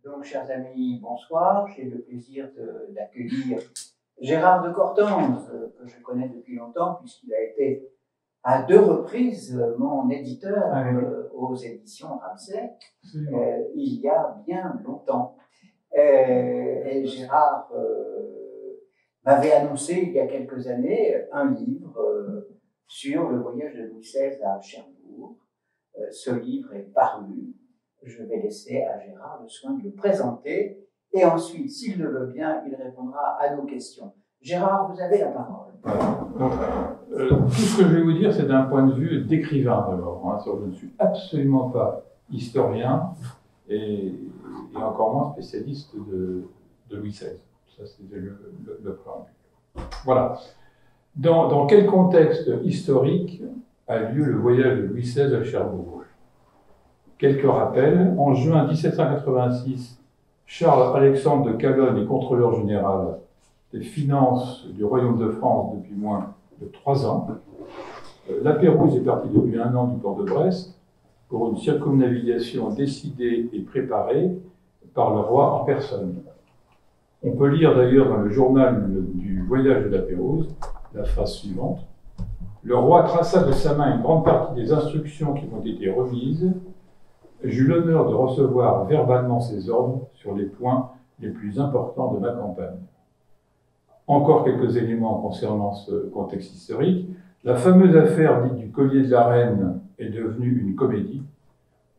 Donc, chers amis, bonsoir. J'ai le plaisir d'accueillir Gérard de Cortange, que je connais depuis longtemps, puisqu'il a été à 2 reprises mon éditeur aux éditions Ramsay, il y a bien longtemps. Et Gérard m'avait annoncé il y a quelques années un livre sur le voyage de Louis XVI à Cherbourg. Ce livre est paru. Je vais laisser à Gérard le soin de le présenter et ensuite, s'il le veut bien, il répondra à nos questions. Gérard, vous avez la parole. Donc, tout ce que je vais vous dire, c'est d'un point de vue d'écrivain d'abord. Je ne suis absolument pas historien et encore moins spécialiste de Louis XVI. Ça, c'était le premier. Voilà. Dans quel contexte historique a lieu le voyage de Louis XVI à Cherbourg? Quelques rappels. En juin 1786, Charles-Alexandre de Calonne est contrôleur général des finances du Royaume de France depuis moins de 3 ans. La Pérouse est partie depuis 1 an du port de Brest pour une circumnavigation décidée et préparée par le roi en personne. On peut lire d'ailleurs dans le journal du voyage de la Pérouse la phrase suivante. Le roi traça de sa main une grande partie des instructions qui m'ont été remises. J'eus l'honneur de recevoir verbalement ses ordres sur les points les plus importants de ma campagne. Encore quelques éléments concernant ce contexte historique. La fameuse affaire dite du collier de la reine est devenue une comédie,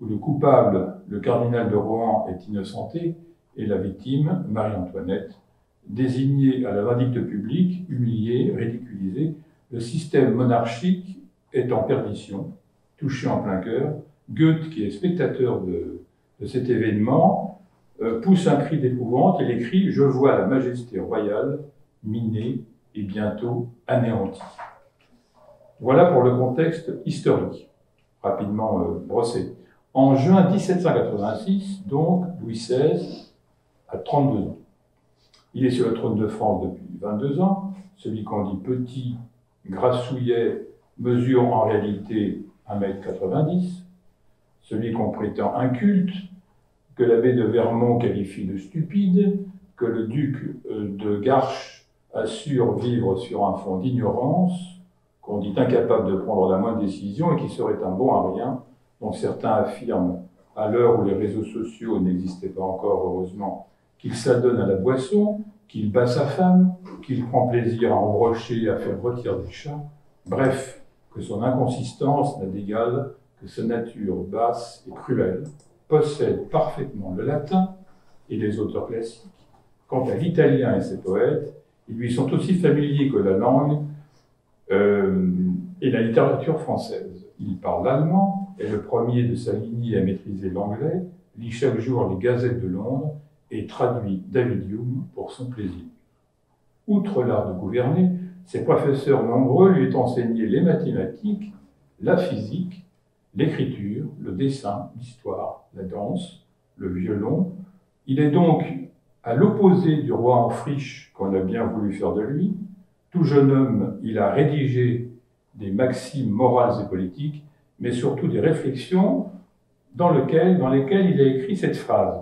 où le coupable, le cardinal de Rohan, est innocenté, et la victime, Marie-Antoinette, désignée à la vindicte publique, humiliée, ridiculisée, le système monarchique est en perdition, touché en plein cœur. Goethe, qui est spectateur de cet événement, pousse un cri d'épouvante et écrit « Je vois la majesté royale minée et bientôt anéantie ». Voilà pour le contexte historique, rapidement brossé. En juin 1786, donc, Louis XVI a 32 ans. Il est sur le trône de France depuis 22 ans. Celui qu'on dit petit, grassouillet, mesure en réalité 1,90 m. Celui qu'on prétend inculte, que l'abbé de Vermont qualifie de stupide, que le duc de Garches assure vivre sur un fond d'ignorance, qu'on dit incapable de prendre la moindre décision et qui serait un bon à rien, dont certains affirment, à l'heure où les réseaux sociaux n'existaient pas encore heureusement, qu'il s'adonne à la boisson, qu'il bat sa femme, qu'il prend plaisir à embrocher, à faire rôtir des chats, bref, que son inconsistance n'a d'égal que sa nature basse et cruelle possède parfaitement le latin et les auteurs classiques. Quant à l'italien et ses poètes, ils lui sont aussi familiers que la langue et la littérature française. Il parle l'allemand, est le premier de sa lignée à maîtriser l'anglais, lit chaque jour les gazettes de Londres et traduit David Hume pour son plaisir. Outre l'art de gouverner, ses professeurs nombreux lui ont enseigné les mathématiques, la physique, l'écriture, le dessin, l'histoire, la danse, le violon. Il est donc à l'opposé du roi en friche qu'on a bien voulu faire de lui. Tout jeune homme, il a rédigé des maximes morales et politiques, mais surtout des réflexions dans lesquelles il a écrit cette phrase.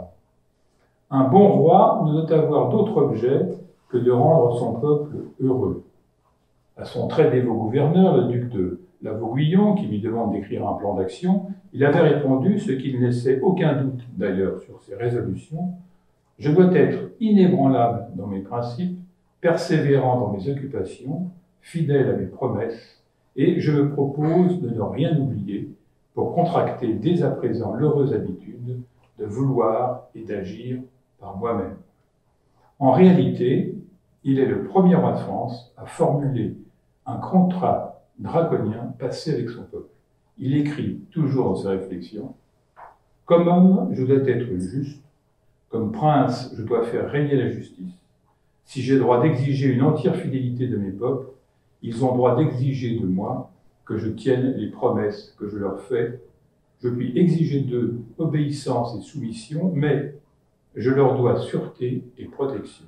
Un bon roi ne doit avoir d'autre objet que de rendre son peuple heureux. À son très dévot gouverneur, le duc de la Vauguyon, qui lui demande d'écrire un plan d'action, il avait répondu, ce qui ne laissait aucun doute d'ailleurs sur ses résolutions, « Je dois être inébranlable dans mes principes, persévérant dans mes occupations, fidèle à mes promesses, et je me propose de ne rien oublier pour contracter dès à présent l'heureuse habitude de vouloir et d'agir par moi-même. » En réalité, il est le premier roi de France à formuler un contrat draconien passé avec son peuple. Il écrit toujours dans ses réflexions « Comme homme, je dois être juste. Comme prince, je dois faire régner la justice. Si j'ai droit d'exiger une entière fidélité de mes peuples, ils ont droit d'exiger de moi que je tienne les promesses que je leur fais. Je puis exiger d'eux obéissance et soumission, mais je leur dois sûreté et protection.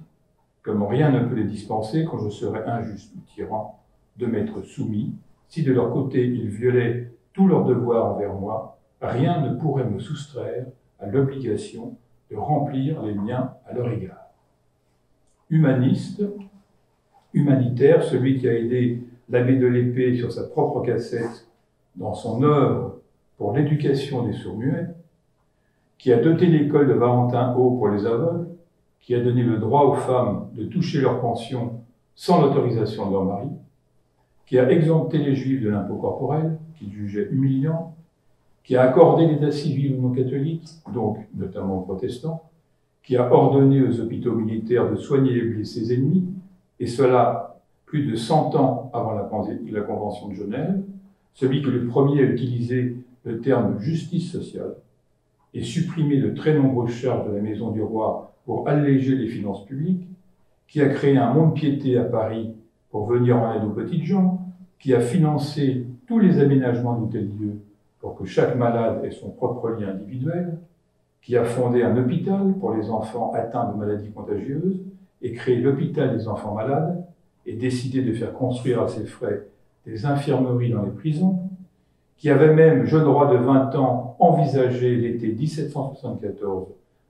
Comme rien ne peut les dispenser quand je serais injuste ou tyran, de m'être soumis. Si de leur côté ils violaient tous leurs devoirs envers moi, rien ne pourrait me soustraire à l'obligation de remplir les liens à leur égard. Humaniste, humanitaire, celui qui a aidé l'abbé de l'Épée sur sa propre cassette dans son œuvre pour l'éducation des sourds-muets, qui a doté l'école de Valentin Haut pour les aveugles, qui a donné le droit aux femmes de toucher leur pension sans l'autorisation de leur mari, qui a exempté les juifs de l'impôt corporel, qu'il jugeait humiliant, qui a accordé l'état civil aux non-catholiques, donc notamment aux protestants, qui a ordonné aux hôpitaux militaires de soigner les blessés ennemis, et cela plus de 100 ans avant la Convention de Genève, celui qui le premier a utilisé le terme justice sociale et supprimé de très nombreuses charges de la Maison du Roi pour alléger les finances publiques, qui a créé un mont-de-piété à Paris pour venir en aide aux petites gens, qui a financé tous les aménagements d'hôtel-lieu pour que chaque malade ait son propre lit individuel, qui a fondé un hôpital pour les enfants atteints de maladies contagieuses et créé l'hôpital des enfants malades et décidé de faire construire à ses frais des infirmeries dans les prisons, qui avait même, jeune roi de 20 ans, envisagé l'été 1774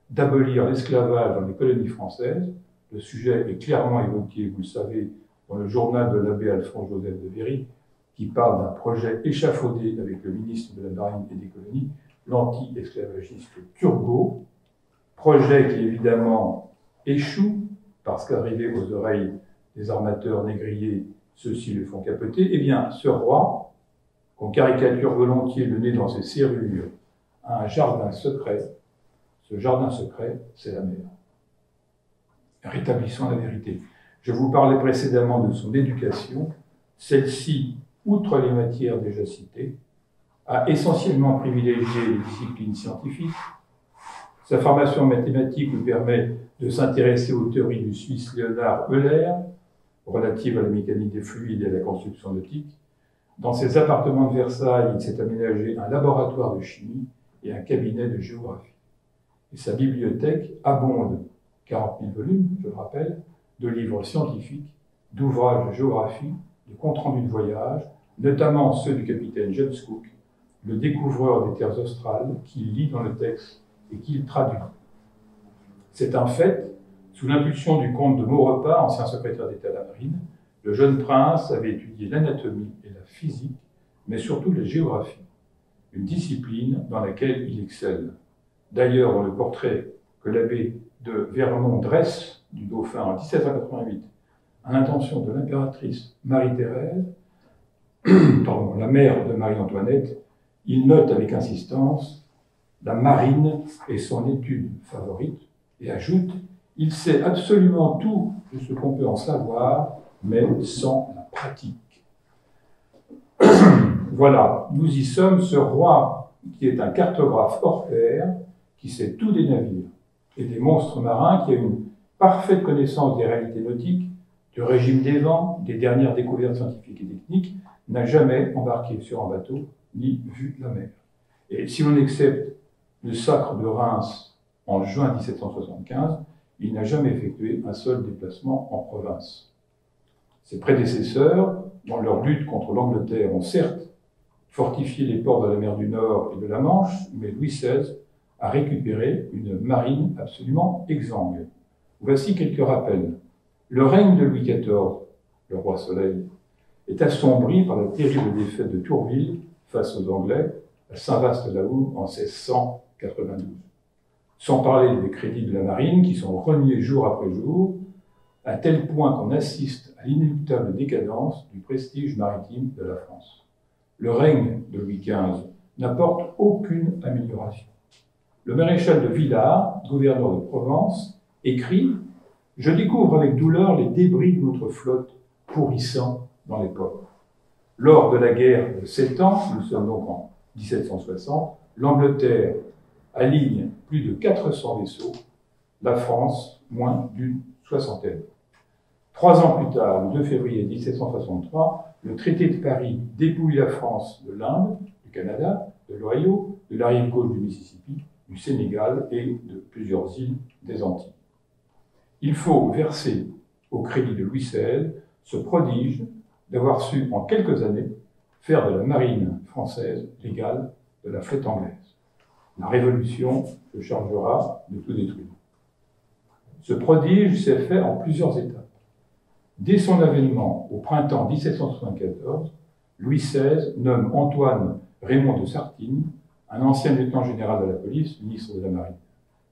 d'abolir l'esclavage dans les colonies françaises. Le sujet est clairement évoqué, vous le savez, dans le journal de l'abbé Alphonse-Joseph de Véry, qui parle d'un projet échafaudé avec le ministre de la Marine et des Colonies, l'anti-esclavagiste Turgot, projet qui évidemment échoue, parce qu'arrivé aux oreilles des armateurs négriers, ceux-ci le font capoter. Eh bien, ce roi, qu'on caricature volontiers le nez dans ses serrures, a un jardin secret. Ce jardin secret, c'est la mer. Rétablissons la vérité. Je vous parlais précédemment de son éducation. Celle-ci, outre les matières déjà citées, a essentiellement privilégié les disciplines scientifiques. Sa formation en mathématiques lui permet de s'intéresser aux théories du Suisse Léonard Euler, relatives à la mécanique des fluides et à la construction nautique. Dans ses appartements de Versailles, il s'est aménagé un laboratoire de chimie et un cabinet de géographie. Et sa bibliothèque abonde, 40 000 volumes, je le rappelle, de livres scientifiques, d'ouvrages de géographie, de comptes rendus de voyage, notamment ceux du capitaine James Cook, le découvreur des terres australes, qu'il lit dans le texte et qu'il traduit. C'est un fait, sous l'impulsion du comte de Maurepas, ancien secrétaire d'État à la Marine, le jeune prince avait étudié l'anatomie et la physique, mais surtout la géographie, une discipline dans laquelle il excelle. D'ailleurs, dans le portrait que l'abbé de Vernon dresse du dauphin en 1788, à l'intention de l'impératrice Marie-Thérèse, la mère de Marie-Antoinette, il note avec insistance « La marine est son étude favorite » et ajoute « Il sait absolument tout de ce qu'on peut en savoir, mais sans la pratique. » Voilà, nous y sommes, ce roi qui est un cartographe hors pair, qui sait tout des navires et des monstres marins, qui a une parfaite connaissance des réalités nautiques, du régime des vents, des dernières découvertes scientifiques et techniques, n'a jamais embarqué sur un bateau ni vu la mer. Et si l'on accepte le sacre de Reims en juin 1775, il n'a jamais effectué un seul déplacement en province. Ses prédécesseurs, dans leur lutte contre l'Angleterre, ont certes fortifié les ports de la mer du Nord et de la Manche, mais Louis XVI a récupéré une marine absolument exsangue. Voici quelques rappels. Le règne de Louis XIV, le roi Soleil, est assombri par la terrible défaite de Tourville face aux Anglais à Saint-Vaast-la-Hougue en 1692. Sans parler des crédits de la marine qui sont reniés jour après jour, à tel point qu'on assiste à l'inéluctable décadence du prestige maritime de la France. Le règne de Louis XV n'apporte aucune amélioration. Le maréchal de Villars, gouverneur de Provence, écrit « Je découvre avec douleur les débris de notre flotte pourrissant dans les ports. » Lors de la guerre de 7 ans, nous sommes donc en 1760, l'Angleterre aligne plus de 400 vaisseaux, la France moins d'une soixantaine. 3 ans plus tard, le 2 février 1763, le traité de Paris dépouille la France de l'Inde, du Canada, de l'Ohio, de la rive gauche du Mississippi, du Sénégal et de plusieurs îles des Antilles. Il faut verser au crédit de Louis XVI ce prodige d'avoir su, en quelques années, faire de la marine française l'égale de la flotte anglaise. La Révolution se chargera de tout détruire. Ce prodige s'est fait en plusieurs étapes. Dès son avènement au printemps 1774, Louis XVI nomme Antoine Raymond de Sartine, un ancien lieutenant général de la police, ministre de la Marine.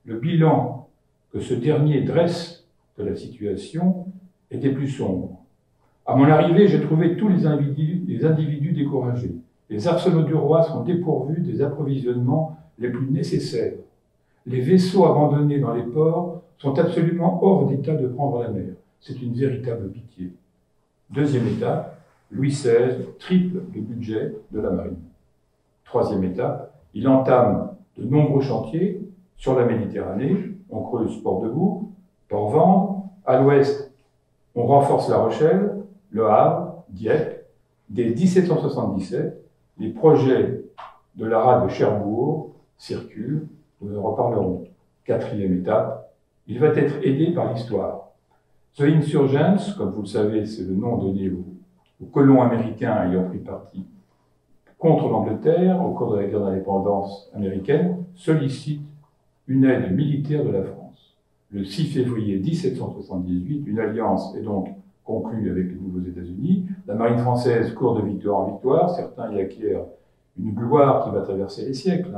Le bilan que ce dernier dresse de la situation était plus sombre. À mon arrivée, j'ai trouvé tous les individus découragés. Les arsenaux du roi sont dépourvus des approvisionnements les plus nécessaires. Les vaisseaux abandonnés dans les ports sont absolument hors d'état de prendre la mer. C'est une véritable pitié. Deuxième étape, Louis XVI triple le budget de la marine. Troisième étape, il entame de nombreux chantiers sur la Méditerranée. On creuse Port-de-Bouc, Port-Vendre. À l'ouest, on renforce La Rochelle, Le Havre, Dieppe. Dès 1777, les projets de la rade de Cherbourg circulent. Nous en reparlerons. Quatrième étape, il va être aidé par l'histoire. The Insurgents, comme vous le savez, c'est le nom donné aux colons américains ayant pris parti contre l'Angleterre au cours de la guerre d'indépendance américaine, sollicite une aide militaire de la France. Le 6 février 1778, une alliance est donc conclue avec les nouveaux États-Unis. La marine française court de victoire en victoire. Certains y acquièrent une gloire qui va traverser les siècles.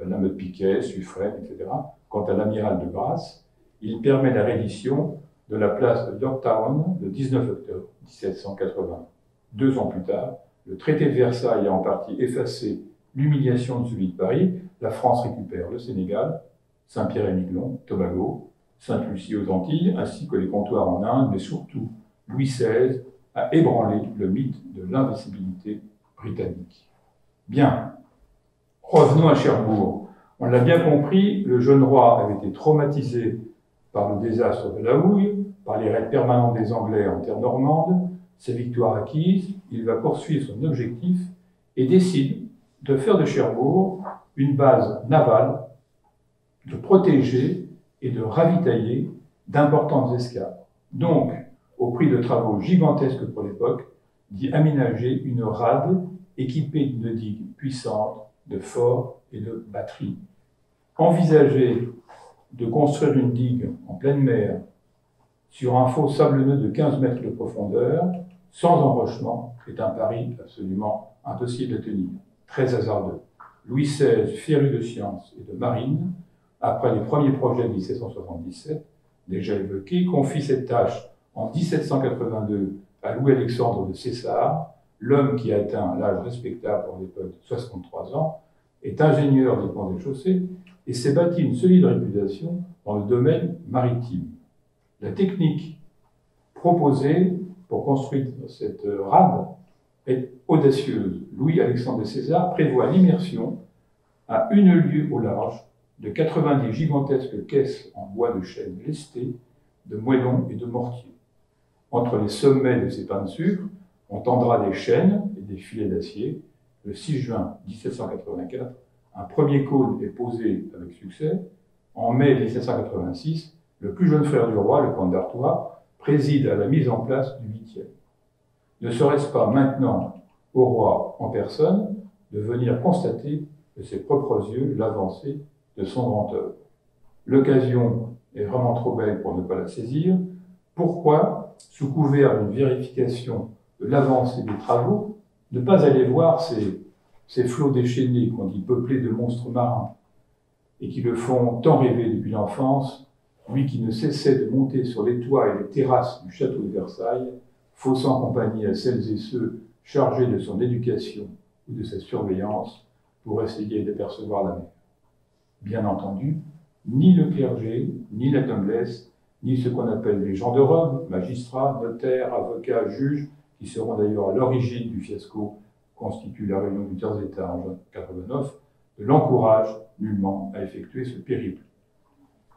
La meute Piquet, Suffren, etc. Quant à l'amiral de Grasse, il permet la reddition de la place de Yorktown le 19 octobre 1780. 2 ans plus tard, le traité de Versailles a en partie effacé l'humiliation de celui de Paris. La France récupère le Sénégal, Saint-Pierre-et-Miquelon, Tobago, Sainte-Lucie aux Antilles, ainsi que les comptoirs en Inde, mais surtout, Louis XVI a ébranlé le mythe de l'invincibilité britannique. Bien, revenons à Cherbourg. On l'a bien compris, le jeune roi avait été traumatisé par le désastre de la Houille, par les raids permanents des Anglais en terre normande. Ses victoires acquises, il va poursuivre son objectif et décide de faire de Cherbourg une base navale, de protéger et de ravitailler d'importantes escales. Donc, au prix de travaux gigantesques pour l'époque, d'y aménager une rade équipée d'une digue puissante, de forts et de batteries. Envisager de construire une digue en pleine mer sur un faux sablonneux de 15 mètres de profondeur, sans enrochement, est un pari absolument impossible à tenir, très hasardeux. Louis XVI, féru de science et de marine, après les premiers projets de 1777, déjà évoqués, confie cette tâche en 1782 à Louis-Alexandre de César, l'homme qui a atteint l'âge respectable pour l'époque de 63 ans, est ingénieur des ponts et chaussées et s'est bâti une solide réputation dans le domaine maritime. La technique proposée pour construire cette rade est audacieuse. Louis-Alexandre de César prévoit l'immersion à 1 lieue au large de 90 gigantesques caisses en bois de chêne lesté, de moellons et de mortier. Entre les sommets de ces pains de sucre, on tendra des chaînes et des filets d'acier. Le 6 juin 1784, un premier cône est posé avec succès. En mai 1786, le plus jeune frère du roi, le comte d'Artois, préside à la mise en place du 8e. Ne serait-ce pas maintenant au roi en personne de venir constater de ses propres yeux l'avancée de son grand œuvre? L'occasion est vraiment trop belle pour ne pas la saisir. Pourquoi, sous couvert d'une vérification de l'avancée des travaux, ne pas aller voir ces flots déchaînés qu'on dit peuplés de monstres marins et qui le font tant rêver depuis l'enfance, lui qui ne cessait de monter sur les toits et les terrasses du château de Versailles, faussant compagnie à celles et ceux chargés de son éducation ou de sa surveillance pour essayer d'apercevoir la mer. Bien entendu, ni le clergé, ni la noblesse, ni ce qu'on appelle les gens de robe, magistrats, notaires, avocats, juges, qui seront d'ailleurs à l'origine du fiasco constitue la réunion du tiers État en 1989, ne l'encourage nullement à effectuer ce périple.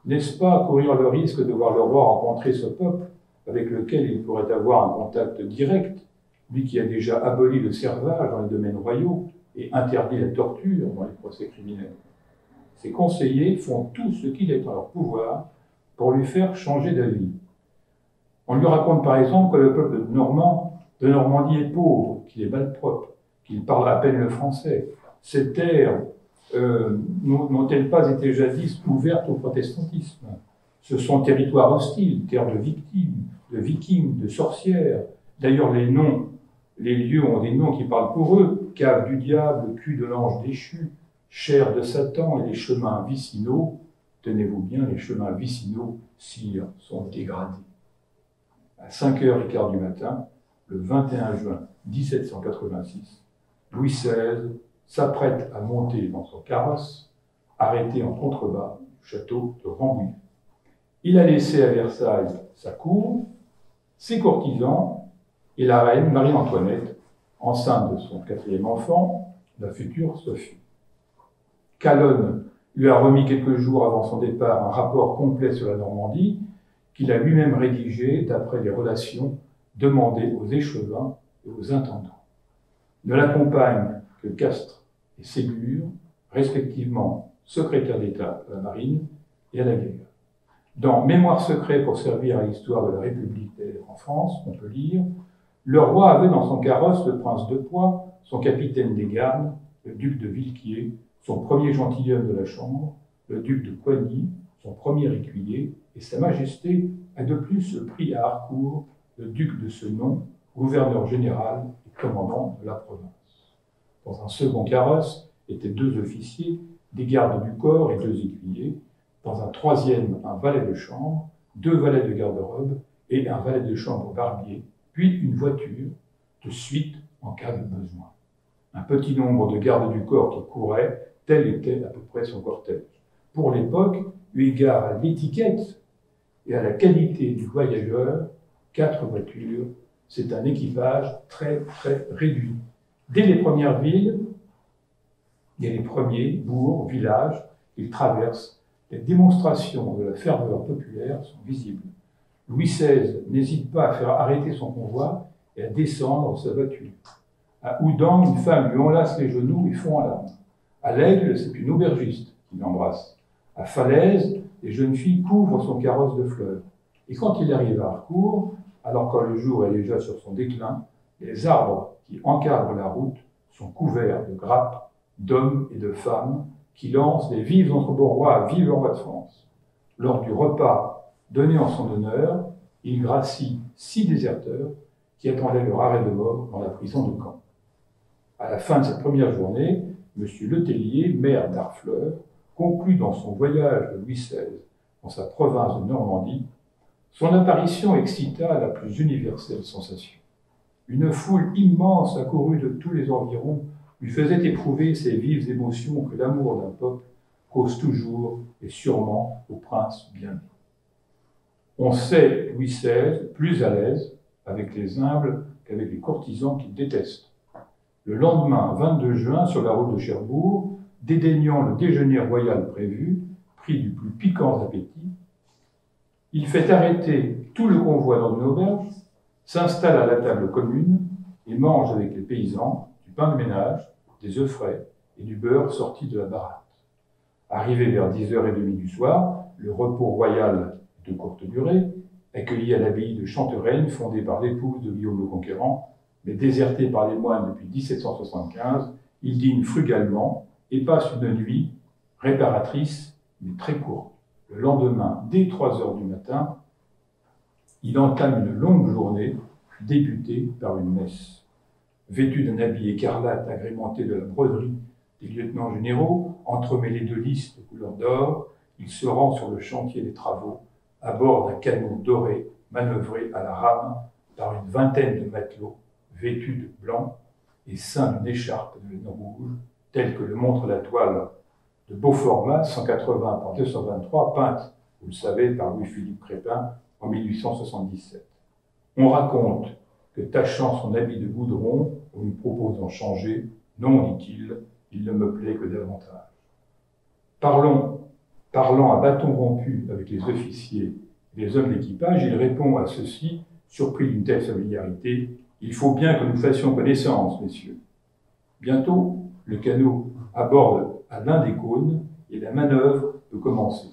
N'est-ce pas courir le risque de voir le roi rencontrer ce peuple avec lequel il pourrait avoir un contact direct, lui qui a déjà aboli le servage dans les domaines royaux et interdit la torture dans les procès criminels? Ses conseillers font tout ce qu'il est en leur pouvoir pour lui faire changer d'avis. On lui raconte par exemple que le peuple de Normandie est pauvre, qu'il est malpropre, qu'il parle à peine le français. Ces terres n'ont-elles pas été jadis ouvertes au protestantisme? Ce sont territoires hostiles, terres de victimes, de vikings, de sorcières. D'ailleurs, les lieux ont des noms qui parlent pour eux. Cave du diable, cul de l'ange déchu, chair de Satan et les chemins vicinaux. Tenez-vous bien, les chemins vicinaux, sire, sont dégradés. À 5h15 du matin, le 21 juin 1786, Louis XVI s'apprête à monter dans son carrosse, arrêté en contrebas du château de Rambouillet. Il a laissé à Versailles sa cour, ses courtisans et la reine Marie-Antoinette, enceinte de son 4e enfant, la future Sophie. Calonne lui a remis quelques jours avant son départ un rapport complet sur la Normandie qu'il a lui-même rédigé d'après les relations demandées aux échevins et aux intendants. Ne l'accompagnent que Castres et Ségur, respectivement secrétaire d'État à la Marine et à la guerre. Dans Mémoires secrets pour servir à l'histoire de la République en France, on peut lire « Le roi avait dans son carrosse le prince de Poix, son capitaine des gardes, le duc de Villequier, son premier gentilhomme de la Chambre, le duc de Coigny, son premier écuyer, et sa majesté a de plus pris à Harcourt le duc de ce nom, gouverneur général et commandant de la province. » Dans un second carrosse étaient 2 officiers, des gardes du corps et 2 écuyers. Dans un troisième, un valet de chambre, 2 valets de garde-robe et un valet de chambre barbier, puis une voiture de suite en cas de besoin. Un petit nombre de gardes du corps qui couraient, tel était à peu près son cortège. Pour l'époque, eu égard à l'étiquette et à la qualité du voyageur, 4 voitures, c'est un équipage très très réduit. Dès les premières villes, et les premiers bourgs, villages, ils traversent. Les démonstrations de la ferveur populaire sont visibles. Louis XVI n'hésite pas à faire arrêter son convoi et à descendre sa voiture. À Houdan, une femme lui enlace les genoux et fond en larmes. À l'Aigle, c'est une aubergiste qui l'embrasse. À Falaise, les jeunes filles couvrent son carrosse de fleurs. Et quand il arrive à Harcourt, alors que le jour est déjà sur son déclin, les arbres qui encadrent la route sont couverts de grappes d'hommes et de femmes qui lancent des vives notre bon roi, vive le roi de France. Lors du repas donné en son honneur, il gracie 6 déserteurs qui attendaient leur arrêt de mort dans la prison de Caen. À la fin de cette première journée, M. Letellier, maire d'Harfleur, conclut dans son voyage de Louis XVI dans sa province de Normandie, son apparition excita la plus universelle sensation. Une foule immense accourue de tous les environs lui faisait éprouver ces vives émotions que l'amour d'un peuple cause toujours et sûrement au prince bien-aimé. On sait Louis XVI plus à l'aise avec les humbles qu'avec les courtisans qu'il déteste. Le lendemain, 22 juin, sur la route de Cherbourg, dédaignant le déjeuner royal prévu, pris du plus piquant appétit, il fait arrêter tout le convoi dans une auberge, s'installe à la table commune et mange avec les paysans du pain de ménage, des œufs frais et du beurre sorti de la baratte. Arrivé vers 10h30 du soir, le repos royal de courte durée, accueilli à l'abbaye de Chantereine, fondée par l'épouse de Guillaume le Conquérant, mais déserté par les moines depuis 1775, il dîne frugalement et passe une nuit réparatrice, mais très courte. Le lendemain, dès 3h du matin, il entame une longue journée, débutée par une messe. Vêtu d'un habit écarlate agrémenté de la broderie des lieutenants généraux, entremêlé de lys de couleur d'or, il se rend sur le chantier des travaux, à bord d'un canot doré, manœuvré à la rame par une vingtaine de matelots, vêtus de blanc et ceints d'une écharpe de laine rouge, telle que le montre la toile de beau format, 180 par 223, peinte, vous le savez, par Louis-Philippe Crépin en 1877. On raconte que, tachant son habit de goudron, on lui propose d'en changer. Non, dit-il, il ne me plaît que davantage. Parlant à bâton rompu avec les officiers et les hommes d'équipage, il répond à ceux-ci, surpris d'une telle familiarité, « Il faut bien que nous fassions connaissance, messieurs. » Bientôt, le canot aborde à l'un des cônes et la manœuvre peut commencer.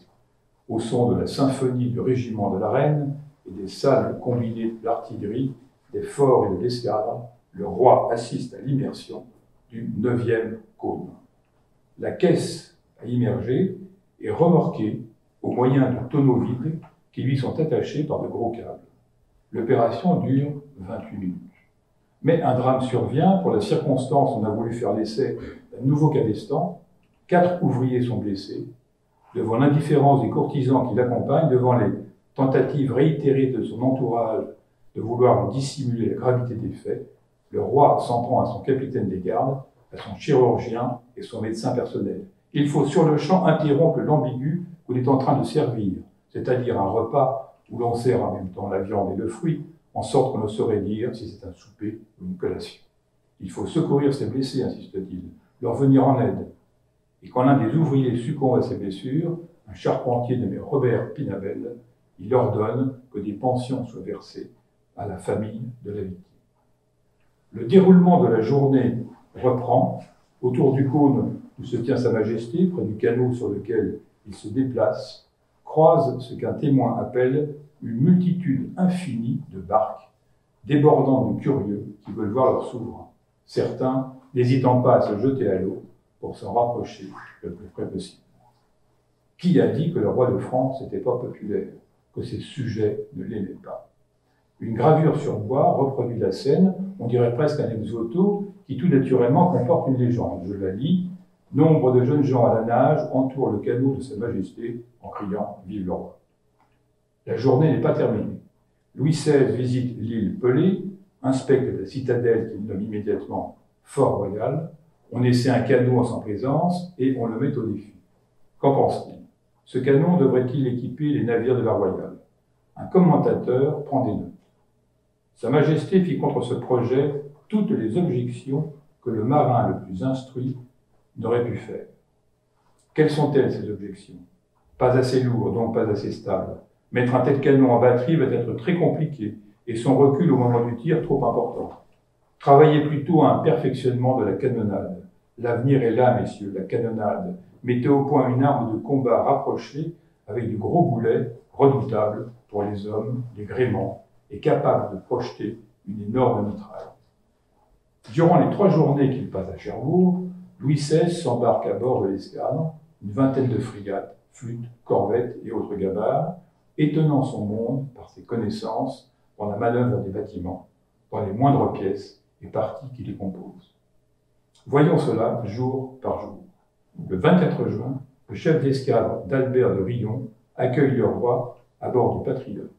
Au son de la symphonie du régiment de la Reine et des salves combinées de l'artillerie, des forts et de l'escadre, le roi assiste à l'immersion du 9e cône. La caisse a immergé et remorqué au moyen de tonneaux vides qui lui sont attachés par de gros câbles. L'opération dure 28 minutes. Mais un drame survient. Pour la circonstance, on a voulu faire l'essai d'un nouveau cabestan. 4 ouvriers sont blessés. Devant l'indifférence des courtisans qui l'accompagnent, devant les tentatives réitérées de son entourage de vouloir dissimuler la gravité des faits, le roi s'en prend à son capitaine des gardes, à son chirurgien et son médecin personnel. Il faut sur le champ interrompre l'ambigu où il est en train de servir, c'est-à-dire un repas où l'on sert en même temps la viande et le fruit, en sorte qu'on ne saurait dire si c'est un souper ou une collation. Il faut secourir ces blessés, insiste-t-il, leur venir en aide. Et quand l'un des ouvriers succombe à ses blessures, un charpentier nommé Robert Pinabel, il ordonne que des pensions soient versées à la famille de la victime. Le déroulement de la journée reprend autour du cône où se tient Sa Majesté, près du canot sur lequel il se déplace, croise ce qu'un témoin appelle une multitude infinie de barques débordant de curieux qui veulent voir leur souverain, certains n'hésitant pas à se jeter à l'eau pour s'en rapprocher le plus près possible. Qui a dit que le roi de France n'était pas populaire, que ses sujets ne l'aimaient pas? Une gravure sur bois reproduit la scène, on dirait presque un ex-voto, qui tout naturellement comporte une légende. Je la lis. Nombre de jeunes gens à la nage entourent le canot de Sa Majesté en criant « Vive le roi ». La journée n'est pas terminée. Louis XVI visite l'île Pelée, inspecte la citadelle qu'il nomme immédiatement Fort Royal. On essaie un canot en sa présence et on le met au défi. Qu'en pense-t-il? Ce canon devrait-il équiper les navires de la Royale? Un commentateur prend des notes. Sa Majesté fit contre ce projet toutes les objections que le marin le plus instruit n'aurait pu faire. Quelles sont-elles, ces objections? Pas assez lourd, donc pas assez stable. Mettre un tel canon en batterie va être très compliqué, et son recul au moment du tir trop important. Travaillez plutôt à un perfectionnement de la canonnade. L'avenir est là, messieurs, la canonnade. Mettez au point une arme de combat rapprochée avec de gros boulets redoutables pour les hommes, les gréements, et capable de projeter une énorme mitraille. Durant les 3 journées qu'il passe à Cherbourg, Louis XVI s'embarque à bord de l'Escadre, une vingtaine de frégates, flûtes, corvettes et autres gabarres, étonnant son monde par ses connaissances dans la manœuvre des bâtiments, dans les moindres pièces et parties qui les composent. Voyons cela jour par jour. Le 24 juin, le chef d'escadre d'Albert de Rion accueille le roi à bord du Patriote.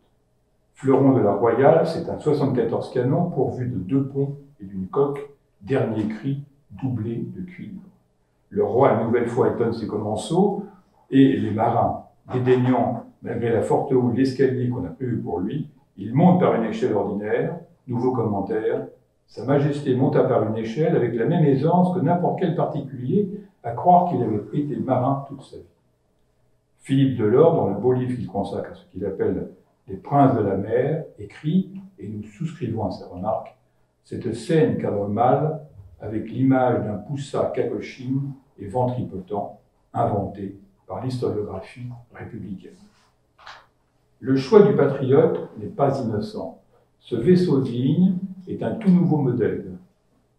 Fleuron de la Royale, c'est un 74 canons pourvu de 2 ponts et d'une coque, dernier cri doublé de cuivre. Le roi, une nouvelle fois, étonne ses commensaux, et les marins, dédaignant, malgré la forte houle, l'escalier qu'on a prévu pour lui, il monte par une échelle ordinaire. Nouveau commentaire, Sa Majesté monta par une échelle avec la même aisance que n'importe quel particulier, à croire qu'il avait été marin toute sa vie. Philippe Delors, dans le beau livre qu'il consacre à ce qu'il appelle les princes de la mer, écrit, et nous souscrivons à ses remarques, cette scène cadre mal avec l'image d'un poussa cacochine et ventripotent inventé par l'historiographie républicaine. Le choix du Patriote n'est pas innocent. Ce vaisseau de ligne est un tout nouveau modèle,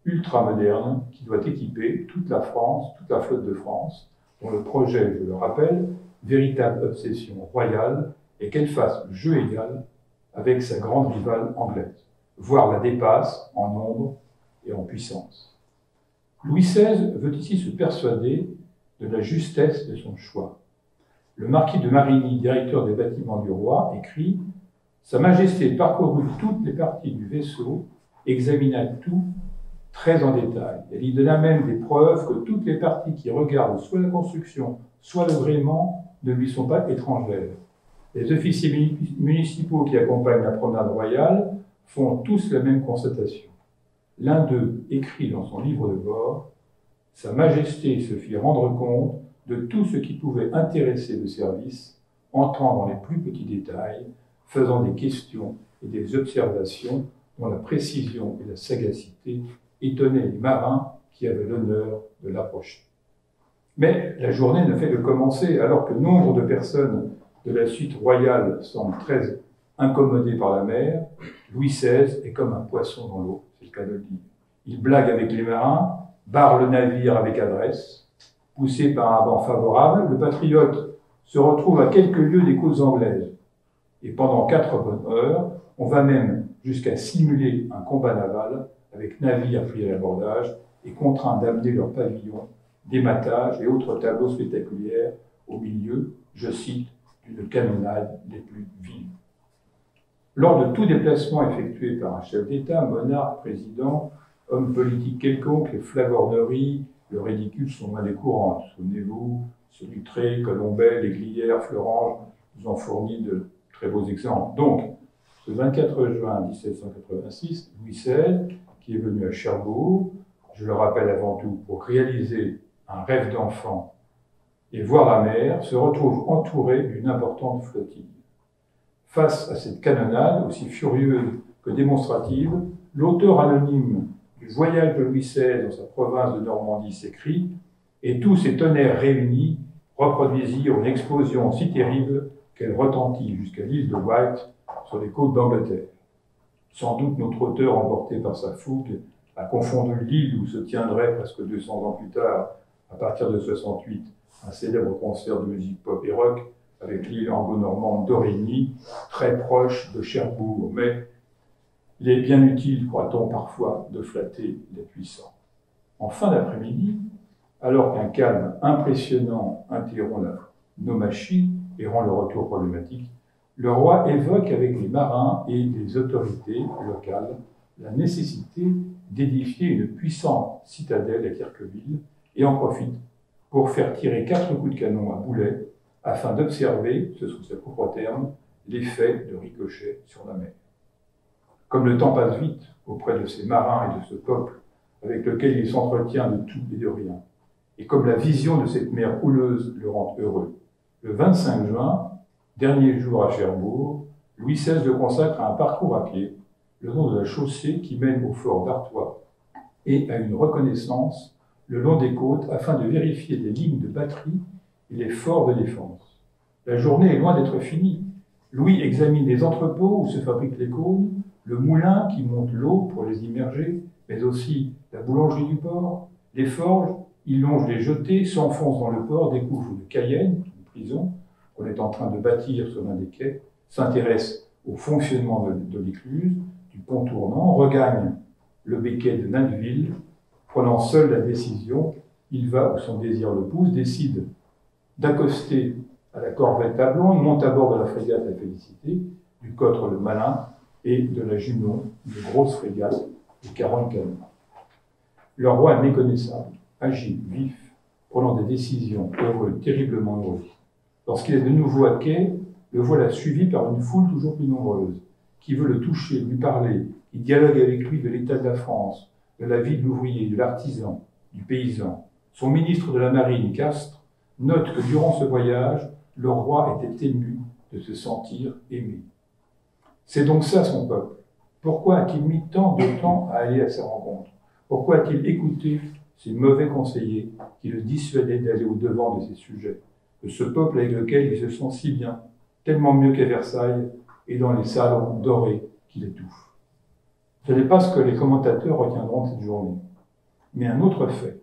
ultra-moderne, qui doit équiper toute la France, toute la flotte de France, dont le projet, je le rappelle, véritable obsession royale, est qu'elle fasse jeu égal avec sa grande rivale anglaise, voire la dépasse en nombre et en puissance. Louis XVI veut ici se persuader de la justesse de son choix. Le marquis de Marigny, directeur des bâtiments du roi, écrit « Sa Majesté parcourut toutes les parties du vaisseau, examina tout très en détail. Elle y donna même des preuves que toutes les parties qui regardent soit la construction, soit le gréement ne lui sont pas étrangères. Les officiers municipaux qui accompagnent la promenade royale font tous la même constatation. L'un d'eux écrit dans son livre de bord « Sa Majesté se fit rendre compte de tout ce qui pouvait intéresser le service, entrant dans les plus petits détails, faisant des questions et des observations dont la précision et la sagacité étonnaient les marins qui avaient l'honneur de l'approcher. » Mais la journée ne fait que commencer, alors que nombre de personnes de la suite royale semblent très incommodées par la mer. Louis XVI est comme un poisson dans l'eau, c'est le cas de le dire. Il blague avec les marins, barre le navire avec adresse, Poussé par un vent favorable, le patriote se retrouve à quelques lieues des côtes anglaises. Et pendant 4 bonnes heures, on va même jusqu'à simuler un combat naval avec navires pris à l'abordage et contraints d'amener leurs pavillons, d'ématage et autres tableaux spectaculaires au milieu, je cite, d'une canonnade des plus vives. Lors de tout déplacement effectué par un chef d'État, monarque, président, homme politique quelconque, les flagorneries, le ridicule sont moins des courantes. Souvenez-vous, Solutré, Colombet, Les Glières, Fleurange nous ont fourni de très beaux exemples. Donc, ce 24 juin 1786, Louis XVI, qui est venu à Cherbourg, je le rappelle avant tout, pour réaliser un rêve d'enfant et voir la mer, se retrouve entouré d'une importante flottille. Face à cette canonnade, aussi furieuse que démonstrative, l'auteur anonyme du voyage de Louis XVI dans sa province de Normandie s'écrie « Et tous ces tonnerres réunis reproduisirent une explosion si terrible qu'elle retentit jusqu'à l'île de Wight sur les côtes d'Angleterre. » Sans doute notre auteur, emporté par sa fougue, a confondu l'île où se tiendrait presque 200 ans plus tard, à partir de 68, un célèbre concert de musique pop et rock avec l'île anglo-normande d'Aurigny, très proche de Cherbourg. Mais il est bien utile, croit-on parfois, de flatter les puissants. En fin d'après-midi, alors qu'un calme impressionnant interrompt la nomachie et rend le retour problématique, le roi évoque avec les marins et les autorités locales la nécessité d'édifier une puissante citadelle à Kirkeville et en profite pour faire tirer 4 coups de canon à boulet afin d'observer, ce sont ses propres termes, l'effet de ricochet sur la mer. Comme le temps passe vite auprès de ces marins et de ce peuple avec lequel il s'entretient de tout et de rien, et comme la vision de cette mer houleuse le rend heureux, le 25 juin, dernier jour à Cherbourg, Louis XVI le consacre à un parcours à pied, le long de la chaussée qui mène au fort d'Artois, et à une reconnaissance le long des côtes afin de vérifier les lignes de batterie et les forts de défense. La journée est loin d'être finie. Louis examine les entrepôts où se fabriquent les cônes, le moulin qui monte l'eau pour les immerger, mais aussi la boulangerie du port, les forges. Il longe les jetées, s'enfonce dans le port, découvre une Cayenne, une prison, qu'on est en train de bâtir sur l'un des quais, s'intéresse au fonctionnement de l'écluse, du pont tournant, regagne le becquet de Nanteville, prenant seul la décision, il va où son désir le pousse, décide d'accoster à la corvette Tablon, il monte à bord de la frégate La Félicité, du Cotre le Malin et de la Junon, une grosse frégate de 40 canons. Le roi est méconnaissable, agile, vif, prenant des décisions heureux, terriblement heureux. Lorsqu'il est de nouveau à quai, le voilà suivi par une foule toujours plus nombreuse, qui veut le toucher, lui parler, qui dialogue avec lui de l'état de la France, de la vie de l'ouvrier, de l'artisan, du paysan. Son ministre de la Marine, Castres, note que durant ce voyage, le roi était ému de se sentir aimé. C'est donc ça son peuple. Pourquoi a-t-il mis tant de temps à aller à sa rencontre? Pourquoi a-t-il écouté ces mauvais conseillers qui le dissuadaient d'aller au-devant de ses sujets, de ce peuple avec lequel il se sent si bien, tellement mieux qu'à Versailles et dans les salons dorés qui l'étouffent? Ce n'est pas ce que les commentateurs retiendront de cette journée, mais un autre fait.